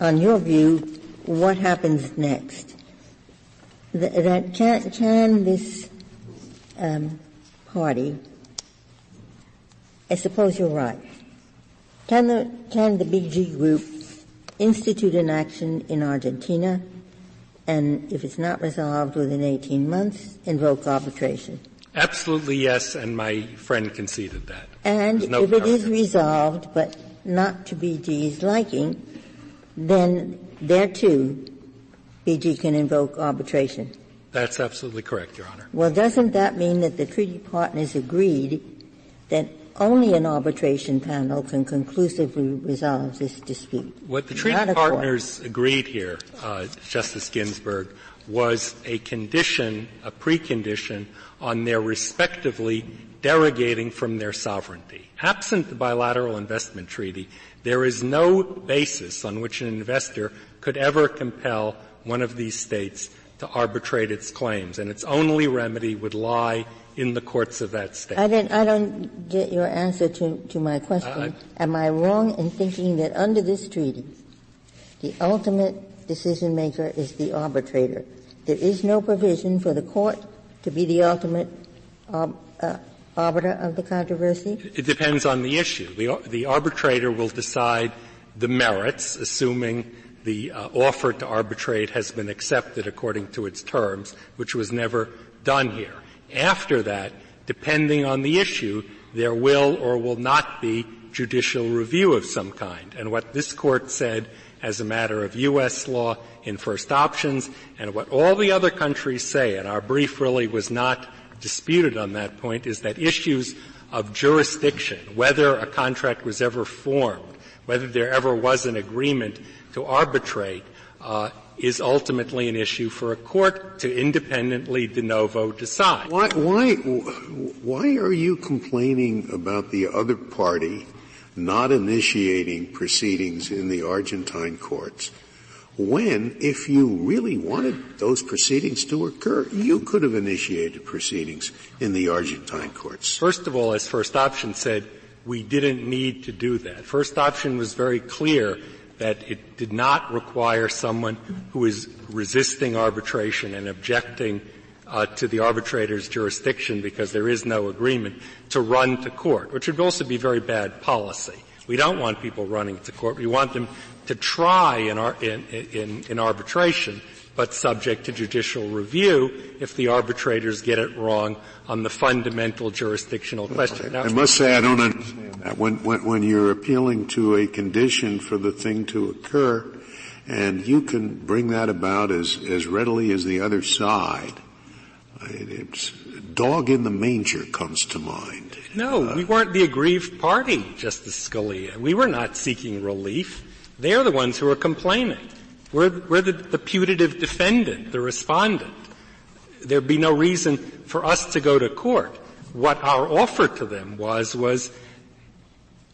F: on your view, what happens next? Can this party, I suppose you're right, can the BG Group institute an action in Argentina, and if it's not resolved within 18 months, invoke arbitration?
K: Absolutely yes, and my friend conceded that.
F: And if it is resolved, but not to BG's liking, then there too, BG can invoke arbitration.
K: That's absolutely correct, Your Honor.
F: Well, doesn't that mean that the treaty partners agreed that only an arbitration panel can conclusively resolve this dispute?
K: What the treaty partners agreed here, Justice Ginsburg, was a condition, a precondition, on their respectively derogating from their sovereignty. Absent the bilateral investment treaty, there is no basis on which an investor could ever compel one of these states to arbitrate its claims, and its only remedy would lie in the courts of that state.
F: I don't get your answer to my question. Am I wrong in thinking that under this treaty, the ultimate decision maker is the arbitrator? There is no provision for the court to be the ultimate arbiter of the controversy?
K: It depends on the issue. The arbitrator will decide the merits, assuming the offer to arbitrate has been accepted according to its terms, which was never done here. After that, depending on the issue, there will or will not be judicial review of some kind. And what this Court said as a matter of U.S. law in first options, and what all the other countries say, and our brief really was not disputed on that point, is that issues of jurisdiction, whether a contract was ever formed, whether there ever was an agreement to arbitrate, is ultimately an issue for a court to independently de novo decide.
G: Why are you complaining about the other party not initiating proceedings in the Argentine courts when, if you really wanted those proceedings to occur, you could have initiated proceedings in the Argentine courts?
K: First of all, as first option said, we didn't need to do that. First option was very clear that it did not require someone who is resisting arbitration and objecting to the arbitrator's jurisdiction because there is no agreement to run to court, which would also be very bad policy. We don't want people running to court. We want them to try in arbitration, but subject to judicial review if the arbitrators get it wrong on the fundamental jurisdictional question.
G: I must say I don't understand that. When you're appealing to a condition for the thing to occur, and you can bring that about as readily as the other side, it's dog in the manger comes to mind.
K: No, we weren't the aggrieved party, Justice Scalia. We were not seeking relief. They're the ones who are complaining. We're the putative defendant, the respondent. There'd be no reason for us to go to court. What our offer to them was,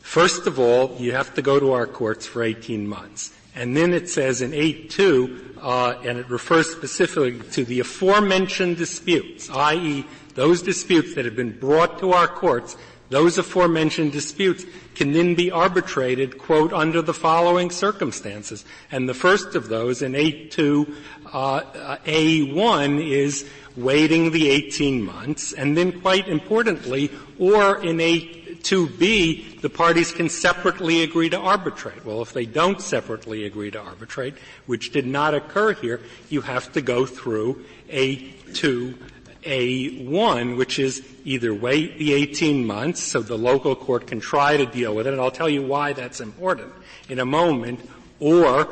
K: first of all, you have to go to our courts for 18 months. And then it says in 8.2, and it refers specifically to the aforementioned disputes, i.e., those disputes that have been brought to our courts, those aforementioned disputes can then be arbitrated, quote, under the following circumstances. And the first of those in 8.2, A1 is waiting the 18 months, and then quite importantly, or in 8.2b, the parties can separately agree to arbitrate. Well, if they don't separately agree to arbitrate, which did not occur here, you have to go through A1, which is either wait the 18 months so the local court can try to deal with it, and I'll tell you why that's important in a moment, or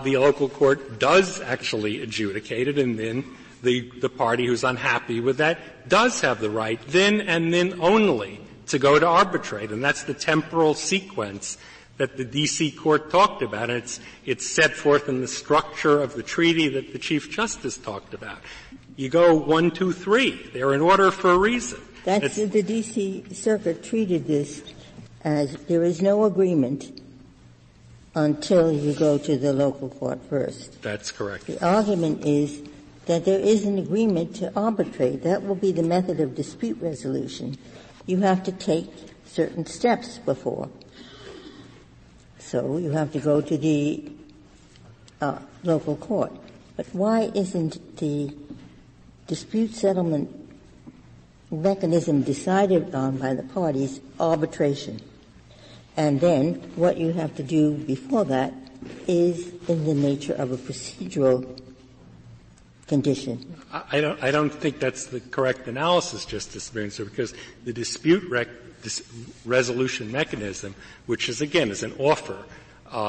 K: the local court does actually adjudicate it, and then the party who's unhappy with that does have the right then and then only to go to arbitrate. And that's the temporal sequence that the D.C. Court talked about, and it's set forth in the structure of the treaty that the Chief Justice talked about. You go 1, 2, 3. They're in order for a reason.
F: That's the D.C. Circuit treated this as there is no agreement until you go to the local court first.
K: That's correct.
F: The argument is that there is an agreement to arbitrate. That will be the method of dispute resolution. You have to take certain steps before. So you have to go to the local court. But why isn't the dispute settlement mechanism decided on by the parties arbitration? And then what you have to do before that is in the nature of a procedural condition.
K: I don't think that's the correct analysis, Justice Spencer, because the dispute resolution mechanism, which is again is an offer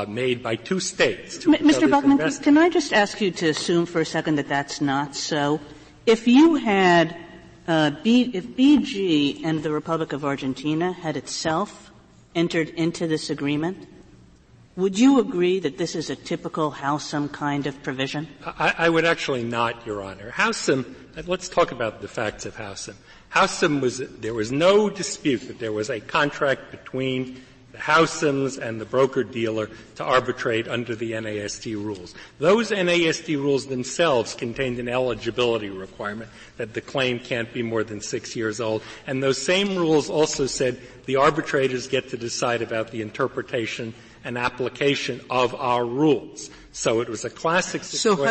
K: made by two states.
J: Mr. Buckman, can I just ask you to assume for a second that that's not so? If you had if BG and the Republic of Argentina had itself entered into this agreement, would you agree that this is a typical Howsam kind of provision?
K: I would actually not, Your Honor. Howsam, let's talk about the facts of Howsam. Howsam there was no dispute that there was a contract between the Howsams and the broker-dealer to arbitrate under the NASD rules. Those NASD rules themselves contained an eligibility requirement that the claim can't be more than 6 years old. And those same rules also said the arbitrators get to decide about the interpretation and application of our rules. So it was a classic situation.
C: So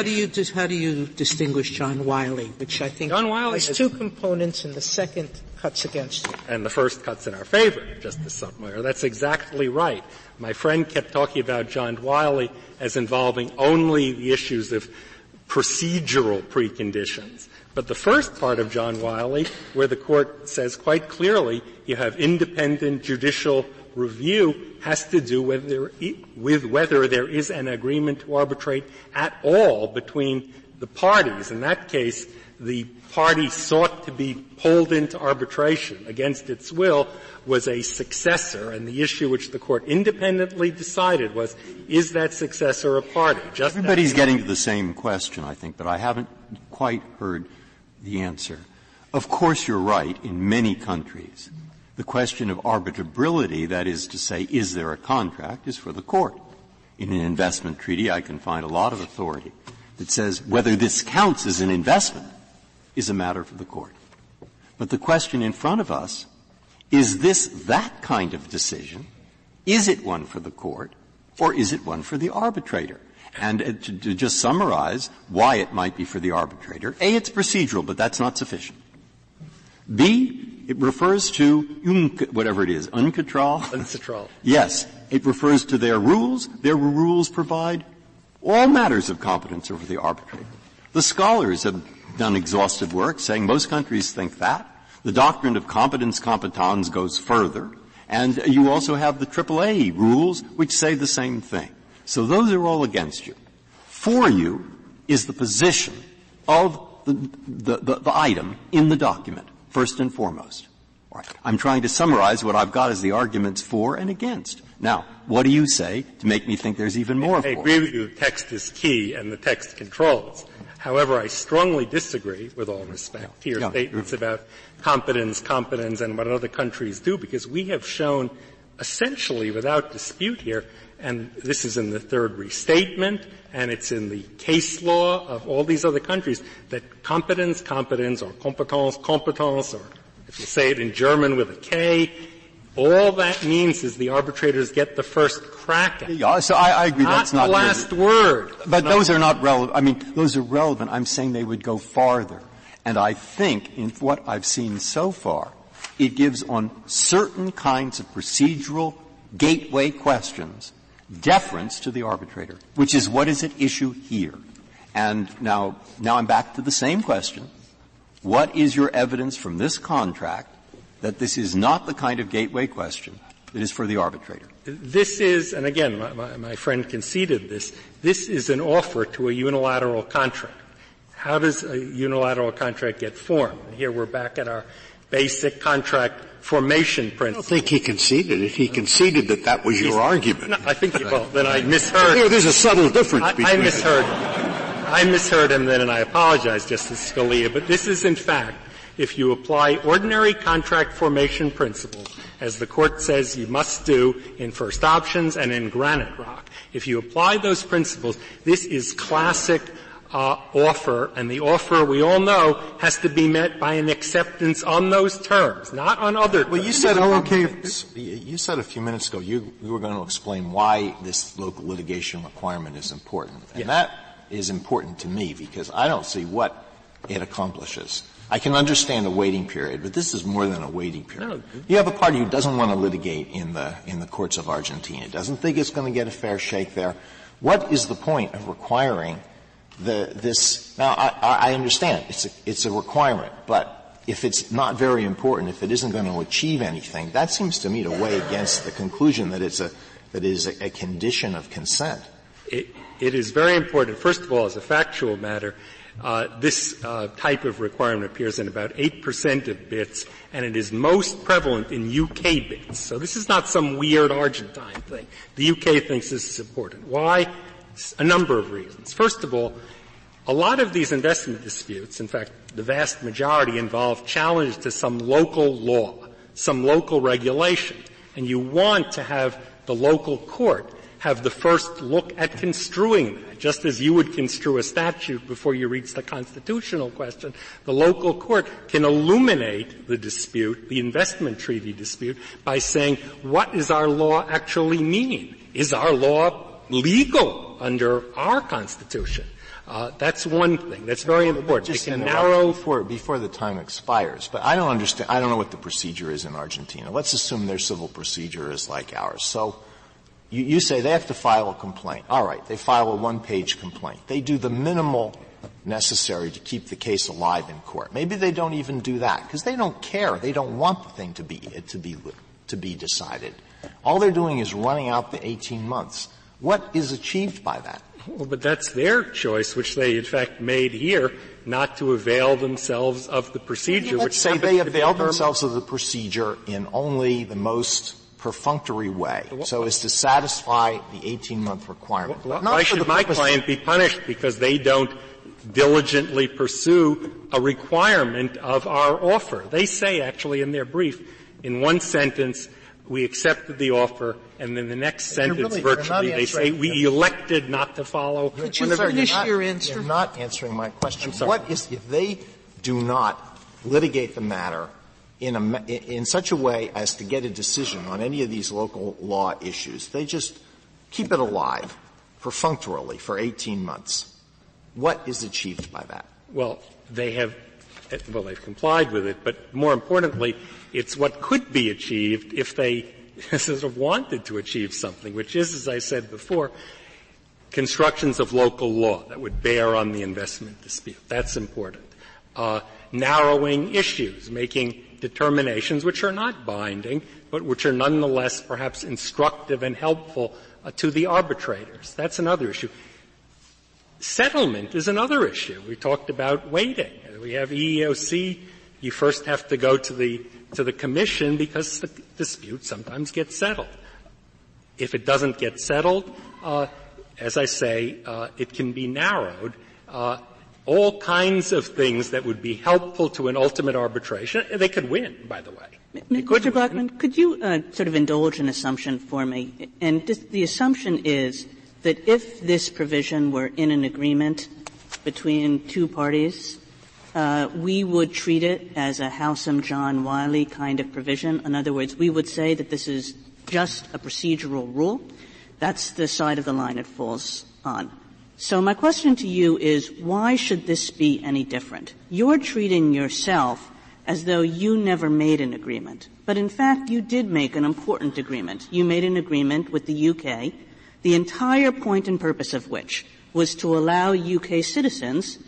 C: how do you distinguish John Wiley, which I think has two components, and the second cuts against you?
K: And the first cuts in our favor, Justice Sotomayor. That's exactly right. My friend kept talking about John Wiley as involving only the issues of procedural preconditions. But the first part of John Wiley, where the Court says quite clearly you have independent judicial review, has to do with whether there is an agreement to arbitrate at all between the parties. In that case, the party sought to be pulled into arbitration against its will was a successor, and the issue which the Court independently decided was, is that successor a party?
I: Everybody's getting to the same question, I think, but I haven't quite heard the answer. Of course you're right, in many countries, the question of arbitrability, that is to say, is there a contract, is for the Court. In an investment treaty, I can find a lot of authority that says whether this counts as an investment is a matter for the Court. But the question in front of us, is this that kind of decision? Is it one for the Court, or is it one for the arbitrator? And to just summarize why it might be for the arbitrator, A, it's procedural, but that's not sufficient. B, it refers to whatever it is,
K: Uncatral.
I: Yes. It refers to their rules. Their rules provide all matters of competence over the arbitrator. The scholars have done exhaustive work saying most countries think that. The doctrine of competence competans goes further. And you also have the AAA rules which say the same thing. So those are all against you. For you is the position of the item in the document, first and foremost. All right. I'm trying to summarize what I've got as the arguments for and against. Now, what do you say to make me think there's even more for?
K: I agree with you. The text is key and the text controls. However, I strongly disagree, with all respect, to your statements about competence, and what other countries do, because we have shown essentially without dispute here, and this is in the third restatement, and it's in the case law of all these other countries, that competence, or competence, or if you say it in German with a K, all that means is the arbitrators get the first crack at it.
I: Yeah, so I agree that's not
K: the last word.
I: But those are not relevant. I mean, those are relevant. I'm saying they would go farther. And I think in what I've seen so far, it gives on certain kinds of procedural gateway questions deference to the arbitrator, which is what is at issue here. And now I'm back to the same question. What is your evidence from this contract that this is not the kind of gateway question that is for the arbitrator?
K: This is, and again, my friend conceded this is an offer to a unilateral contract. How does a unilateral contract get formed? Here we're back at our basic contract formation principle.
G: I don't think he conceded it. He conceded that was your argument.
K: No, I think, well, then I misheard.
G: There's a subtle difference between
K: I misheard him then, and I apologize, Justice Scalia. But this is, in fact, if you apply ordinary contract formation principles, as the Court says you must do in First Options and in Granite Rock, if you apply those principles, this is classic offer, and the offer, we all know, has to be met by an acceptance on those terms, not on other terms.
D: Well, you said a few minutes ago you were going to explain why this local litigation requirement is important. And that is important to me because I don't see what it accomplishes. I can understand a waiting period, but this is more than a waiting period.
K: No.
D: You have a party who doesn't want to litigate in the courts of Argentina, doesn't think it's going to get a fair shake there. What is the point of requiring this? Now, I understand it's a requirement, but if it's not very important, if it isn't going to achieve anything, that seems to me to weigh against the conclusion that it is a condition of consent.
K: It is very important. First of all, as a factual matter, this type of requirement appears in about 8% of bits, and it is most prevalent in UK bits. So this is not some weird Argentine thing. The UK thinks this is important. Why? A number of reasons. First of all, a lot of these investment disputes, in fact, the vast majority involve challenge to some local law, some local regulation, and you want to have the local court have the first look at construing that. Just as you would construe a statute before you reach the constitutional question, the local court can illuminate the dispute, the investment treaty dispute, by saying, what does our law actually mean? Is our law legal? under our Constitution. That's one thing. That's very important.
D: Just
K: it can narrow
D: before the time expires. But I don't understand. I don't know what the procedure is in Argentina. Let's assume their civil procedure is like ours. So you say they have to file a complaint. All right, they file a one-page complaint. They do the minimal necessary to keep the case alive in court. Maybe they don't even do that because they don't care. They don't want the thing to be decided. All they're doing is running out the 18 months. What is achieved by that?
K: Well, but that's their choice, which they in fact made here, not to avail themselves of the procedure.
D: Let's say they avail themselves of the procedure in only the most perfunctory way, so as to satisfy the 18-month requirement.
K: Why should my client be punished because they don't diligently pursue a requirement of our offer? They say, actually, in their brief, in one sentence, we accepted the offer, and then the next sentence virtually they say we elected not to follow.
C: Could you finish your answer?
D: You're not answering my question.
K: What
D: is if they do not litigate the matter in such a way as to get a decision on any of these local law issues? They just keep it alive perfunctorily for 18 months. What is achieved by that?
K: Well, they've complied with it, but more importantly, it's what could be achieved if they sort of wanted to achieve something, which is, as I said before, constructions of local law that would bear on the investment dispute. That's important. Narrowing issues, making determinations which are not binding, but which are nonetheless perhaps instructive and helpful to the arbitrators. That's another issue. Settlement is another issue. We talked about waiting. We have EEOC. You first have to go to the commission because the dispute sometimes gets settled. If it doesn't get settled, as I say, it can be narrowed. All kinds of things that would be helpful to an ultimate arbitration. They could win, by the way.
J: Mr. Blackman, could you sort of indulge an assumption for me? And the assumption is that if this provision were in an agreement between two parties, we would treat it as a Howsam-John Wiley kind of provision. In other words, we would say that this is just a procedural rule. That's the side of the line it falls on. So my question to you is, why should this be any different? You're treating yourself as though you never made an agreement. But in fact, you did make an important agreement. You made an agreement with the UK, the entire point and purpose of which was to allow UK citizens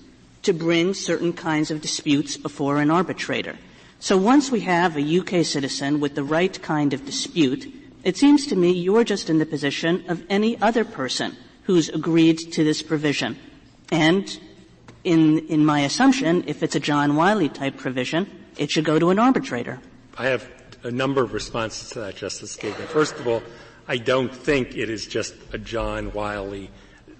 J: to bring certain kinds of disputes before an arbitrator. So once we have a UK citizen with the right kind of dispute, it seems to me you're just in the position of any other person who's agreed to this provision. And in my assumption, if it's a John Wiley type provision, it should go to an arbitrator.
K: I have a number of responses to that, Justice Kagan. First of all, I don't think it is just a John Wiley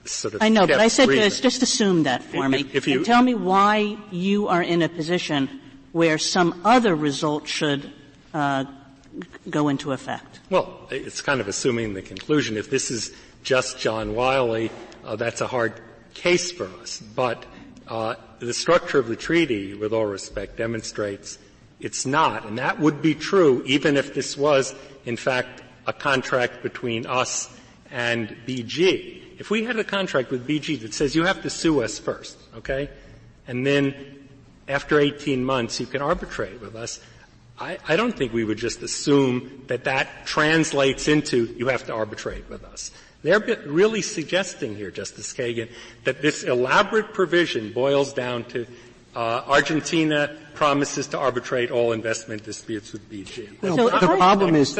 K: sort of.
J: I know, but I said just assume that for me. And tell me why you are in a position where some other result should go into effect.
K: Well, it's kind of assuming the conclusion. If this is just John Wiley, that's a hard case for us. But the structure of the treaty, with all respect, demonstrates it's not. And that would be true even if this was, in fact, a contract between us and BG. If we had a contract with BG that says you have to sue us first, okay, and then after 18 months you can arbitrate with us, I don't think we would just assume that that translates into you have to arbitrate with us. They're really suggesting here, Justice Kagan, that this elaborate provision boils down to Argentina promises to arbitrate all investment disputes with BG.
A: Well, so the problem is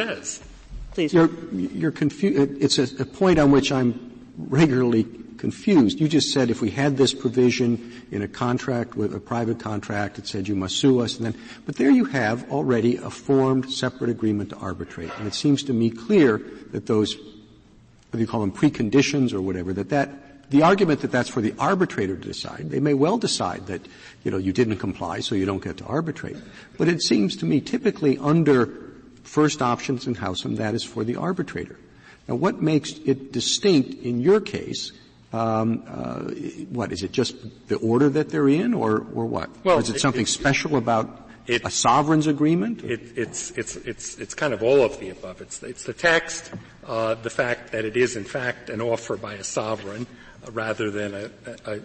J: Please.
A: You're confused. It's a point on which I'm regularly confused. You just said if we had this provision in a contract with a private contract, it said you must sue us, and then, but there you have already a formed separate agreement to arbitrate. And it seems to me clear that those, whether you call them preconditions or whatever, that the argument that that's for the arbitrator to decide, they may well decide that, you didn't comply, so you don't get to arbitrate. But it seems to me typically under first options in Howsam, that is for the arbitrator. Now, what makes it distinct in your case? What is it? Just the order that they're in, or what?
K: Well,
A: or is it something special about a sovereign's agreement?
K: It's kind of all of the above. It's the text, the fact that it is in fact an offer by a sovereign rather than a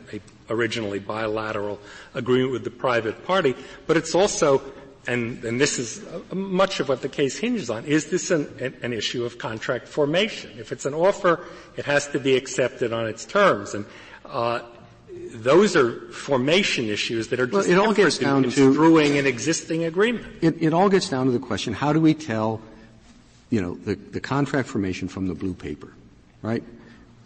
K: originally bilateral agreement with the private party. But it's also, and this is much of what the case hinges on, is this an issue of contract formation? If it's an offer, it has to be accepted on its terms. And those are formation issues that are just
A: it all gets down to
K: construing an existing agreement.
A: It all gets down to the question, how do we tell, the contract formation from the blue paper, right?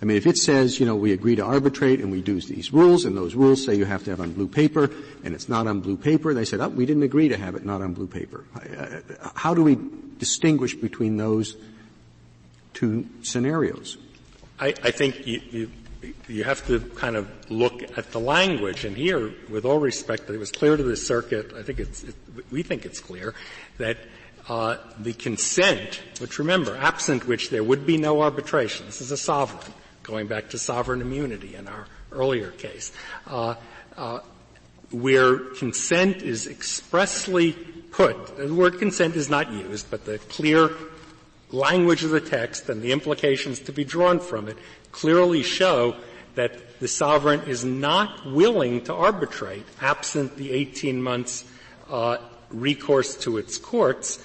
A: I mean, if it says, we agree to arbitrate and we do these rules, and those rules say you have to have on blue paper, and it's not on blue paper, they said, we didn't agree to have it not on blue paper. How do we distinguish between those two scenarios?
K: I think you have to kind of look at the language. And here, with all respect, it was clear to the circuit, we think it's clear, that the consent, which remember, absent which there would be no arbitration. This is a sovereign, going back to sovereign immunity in our earlier case, where consent is expressly put. The word consent is not used, but the clear language of the text and the implications to be drawn from it clearly show that the sovereign is not willing to arbitrate absent the 18 months recourse to its courts.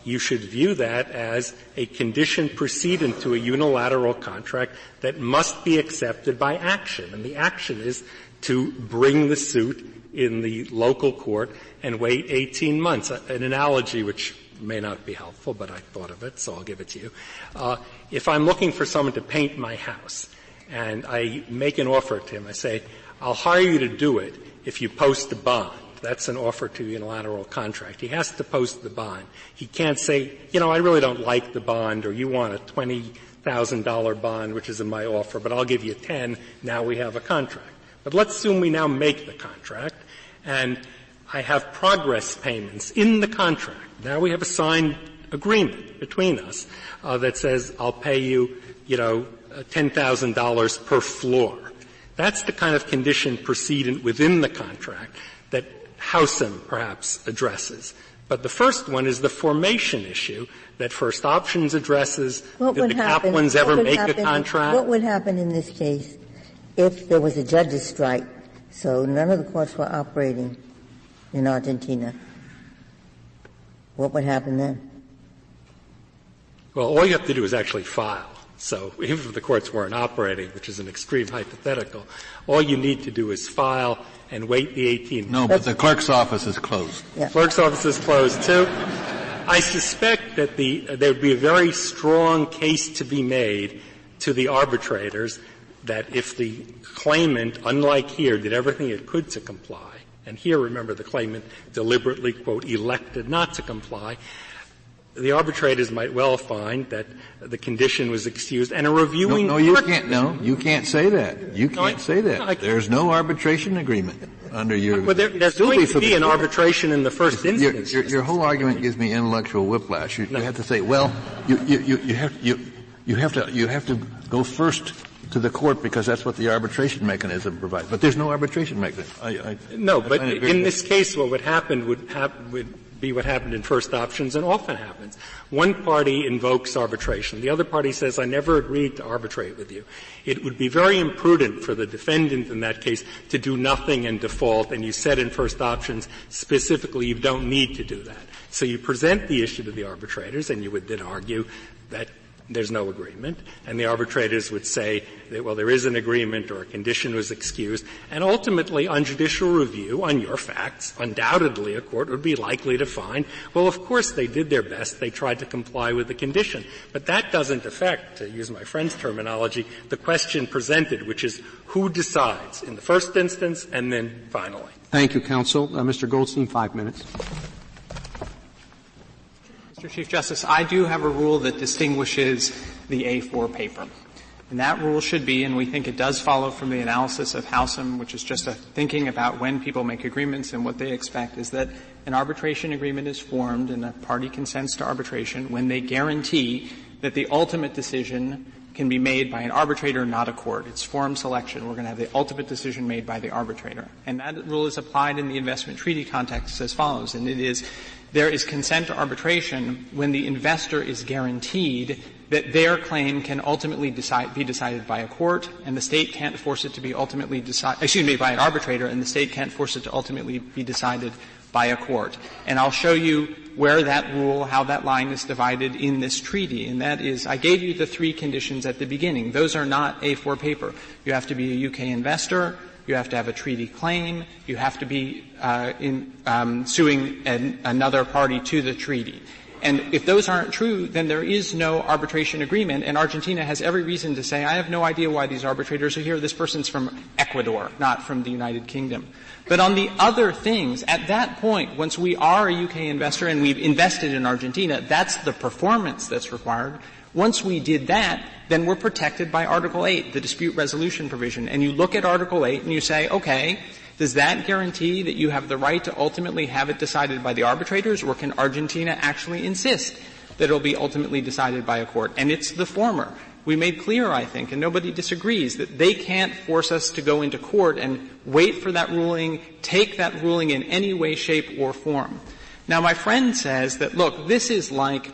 K: You should view that as a condition precedent to a unilateral contract that must be accepted by action. And the action is to bring the suit in the local court and wait 18 months. An analogy which may not be helpful, but I thought of it, so I'll give it to you. If I'm looking for someone to paint my house, and I make an offer to him, I say, I'll hire you to do it if you post a bond. That's an offer to a unilateral contract. He has to post the bond. He can't say, I really don't like the bond, or you want a $20,000 bond, which is in my offer, but I'll give you 10. Now we have a contract. But let's assume we now make the contract, and I have progress payments in the contract. Now we have a signed agreement between us that says I'll pay you, $10,000 per floor. That's the kind of condition precedent within the contract that Howsam perhaps addresses. But the first one is the formation issue that First Options addresses. Did the Kaplans ever make a contract?
F: What would happen in this case if there was a judge's strike, so none of the courts were operating in Argentina? What would happen then?
K: Well, all you have to do is actually file. So even if the courts weren't operating, which is an extreme hypothetical, all you need to do is file and wait the 18 months.
E: No, but the clerk's office is closed.
F: Yeah.
K: Clerk's office is closed, too. I suspect that there would be a very strong case to be made to the arbitrators that if the claimant, unlike here, did everything it could to comply, and here, remember, the claimant deliberately, quote, elected not to comply, the arbitrators might well find that the condition was excused, and a reviewing
E: you can't say that. You can't say that. There's no arbitration agreement under your.
K: Well, there's going to be an arbitration in the first instance.
E: Your whole argument gives me intellectual whiplash. You have to say, well, you have to go first to the court because that's what the arbitration mechanism provides. But there's no arbitration mechanism.
K: No, but in this case, what would happen would be what happened in First Options and often happens. One party invokes arbitration. The other party says, I never agreed to arbitrate with you. It would be very imprudent for the defendant in that case to do nothing and default, and you said in First Options specifically you don't need to do that. So you present the issue to the arbitrators, and you would then argue that there's no agreement, and the arbitrators would say that, well, there is an agreement or a condition was excused, and ultimately on judicial review, on your facts, undoubtedly a court would be likely to find, well, of course they did their best, they tried to comply with the condition. But that doesn't affect, to use my friend's terminology, the question presented, which is who decides in the first instance and then finally.
A: Thank you, counsel. Mr. Goldstein, 5 minutes.
B: Mr. Chief Justice, I do have a rule that distinguishes the A4 paper. And that rule should be, and we think it does follow from the analysis of Howsam, which is just a thinking about when people make agreements and what they expect, is that an arbitration agreement is formed and a party consents to arbitration when they guarantee that the ultimate decision can be made by an arbitrator, not a court. It's forum selection. We're going to have the ultimate decision made by the arbitrator. And that rule is applied in the investment treaty context as follows, and it is there is consent to arbitration when the investor is guaranteed that their claim can ultimately be decided by a court, and the state can't force it to be ultimately by an arbitrator, and the state can't force it to ultimately be decided by a court. And I'll show you where that rule, how that line is divided in this treaty. And that is, I gave you the three conditions at the beginning. Those are not A4 paper. You have to be a UK investor. You have to have a treaty claim. You have to be suing another party to the treaty. And if those aren't true, then there is no arbitration agreement, and Argentina has every reason to say, I have no idea why these arbitrators are here. This person's from Ecuador, not from the United Kingdom. But on the other things, at that point, once we are a UK investor and we've invested in Argentina, that's the performance that's required. Once we did that, then we're protected by Article 8, the dispute resolution provision. And you look at Article 8 and you say, okay, does that guarantee that you have the right to ultimately have it decided by the arbitrators, or can Argentina actually insist that it will be ultimately decided by a court? And it's the former. We made clear, I think, and nobody disagrees, that they can't force us to go into court and wait for that ruling, take that ruling in any way, shape, or form. Now, my friend says that, look, this is like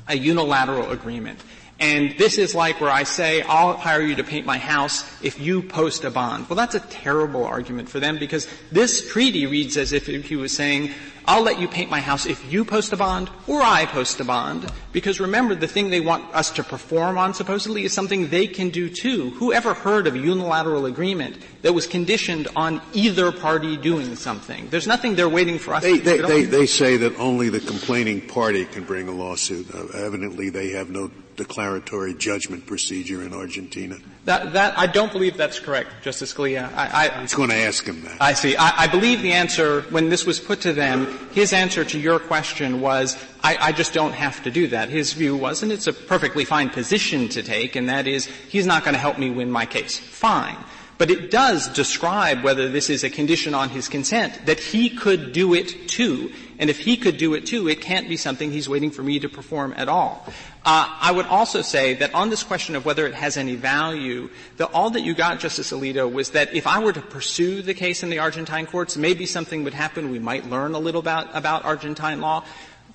B: a unilateral agreement. And this is like where I say, I'll hire you to paint my house if you post a bond. Well, that's a terrible argument for them, because this treaty reads as if he was saying, I'll let you paint my house if you post a bond or I post a bond. Because remember, the thing they want us to perform on supposedly is something they can do too. Who ever heard of a unilateral agreement that was conditioned on either party doing something? There's nothing they're waiting for us to do.
G: They say that only the complaining party can bring a lawsuit. Evidently, they have no declaratory judgment procedure in Argentina.
B: That I don't believe that's correct, Justice Scalia.
G: I was going to ask him that.
B: I see. I believe the answer, when this was put to them, his answer to your question was, I just don't have to do that. His view was, and it's a perfectly fine position to take, and that is, he's not going to help me win my case. Fine. But it does describe whether this is a condition on his consent, that he could do it too. And if he could do it too, it can't be something he's waiting for me to perform at all. I would also say that on this question of whether it has any value, all that you got, Justice Alito, was that if I were to pursue the case in the Argentine courts, maybe something would happen. We might learn a little about Argentine law.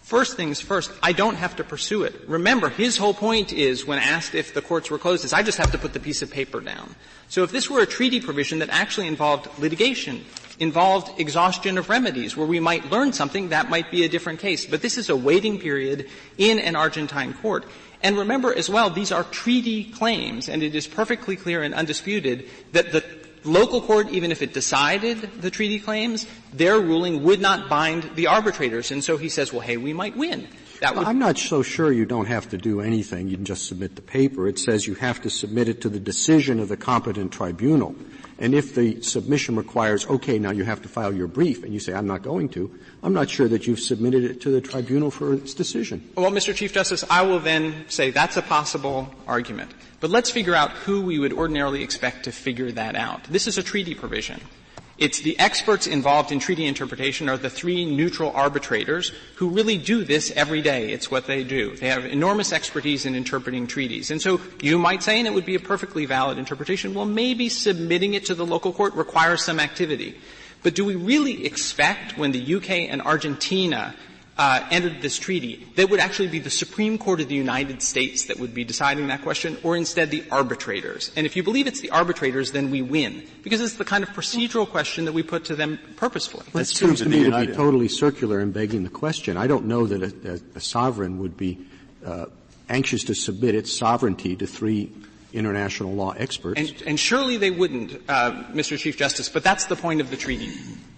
B: First things first, I don't have to pursue it. Remember, his whole point is, when asked if the courts were closed, is I just have to put the piece of paper down. So if this were a treaty provision that actually involved litigation, involved exhaustion of remedies, where we might learn something, that might be a different case. But this is a waiting period in an Argentine court. And remember as well, these are treaty claims, and it is perfectly clear and undisputed that the local court, even if it decided the treaty claims, their ruling would not bind the arbitrators. And so he says, well, hey, we might win.
A: I'm not so sure you don't have to do anything. You can just submit the paper. It says you have to submit it to the decision of the competent tribunal. And if the submission requires, okay, now you have to file your brief, and you say, I'm not going to, I'm not sure that you've submitted it to the tribunal for its decision.
B: Well, Mr. Chief Justice, I will then say that's a possible argument. But let's figure out who we would ordinarily expect to figure that out. This is a treaty provision. It's the experts involved in treaty interpretation are the three neutral arbitrators who really do this every day. It's what they do. They have enormous expertise in interpreting treaties. And so you might say, and it would be a perfectly valid interpretation, well, maybe submitting it to the local court requires some activity. But do we really expect, when the UK and Argentina entered this treaty, that it would actually be the Supreme Court of the United States that would be deciding that question, or instead the arbitrators? And if you believe it's the arbitrators, then we win, because it's the kind of procedural question that we put to them purposefully.
A: That seems to me to be totally circular in begging the question. I don't know that a sovereign would be anxious to submit its sovereignty to three international law experts.
B: And surely they wouldn't, Mr. Chief Justice, but that's the point of the treaty.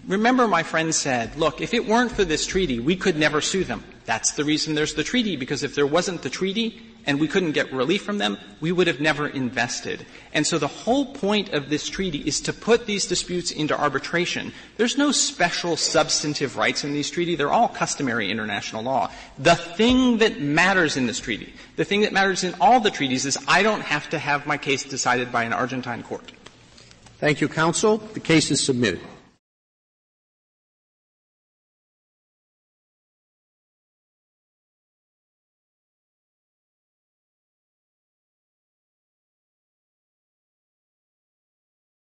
B: Remember, my friend said, look, if it weren't for this treaty, we could never sue them. That's the reason there's the treaty, because if there wasn't the treaty and we couldn't get relief from them, we would have never invested. And so the whole point of this treaty is to put these disputes into arbitration. There's no special substantive rights in these treaties. They're all customary international law. The thing that matters in this treaty, the thing that matters in all the treaties, is I don't have to have my case decided by an Argentine court.
A: Thank you, counsel. The case is submitted.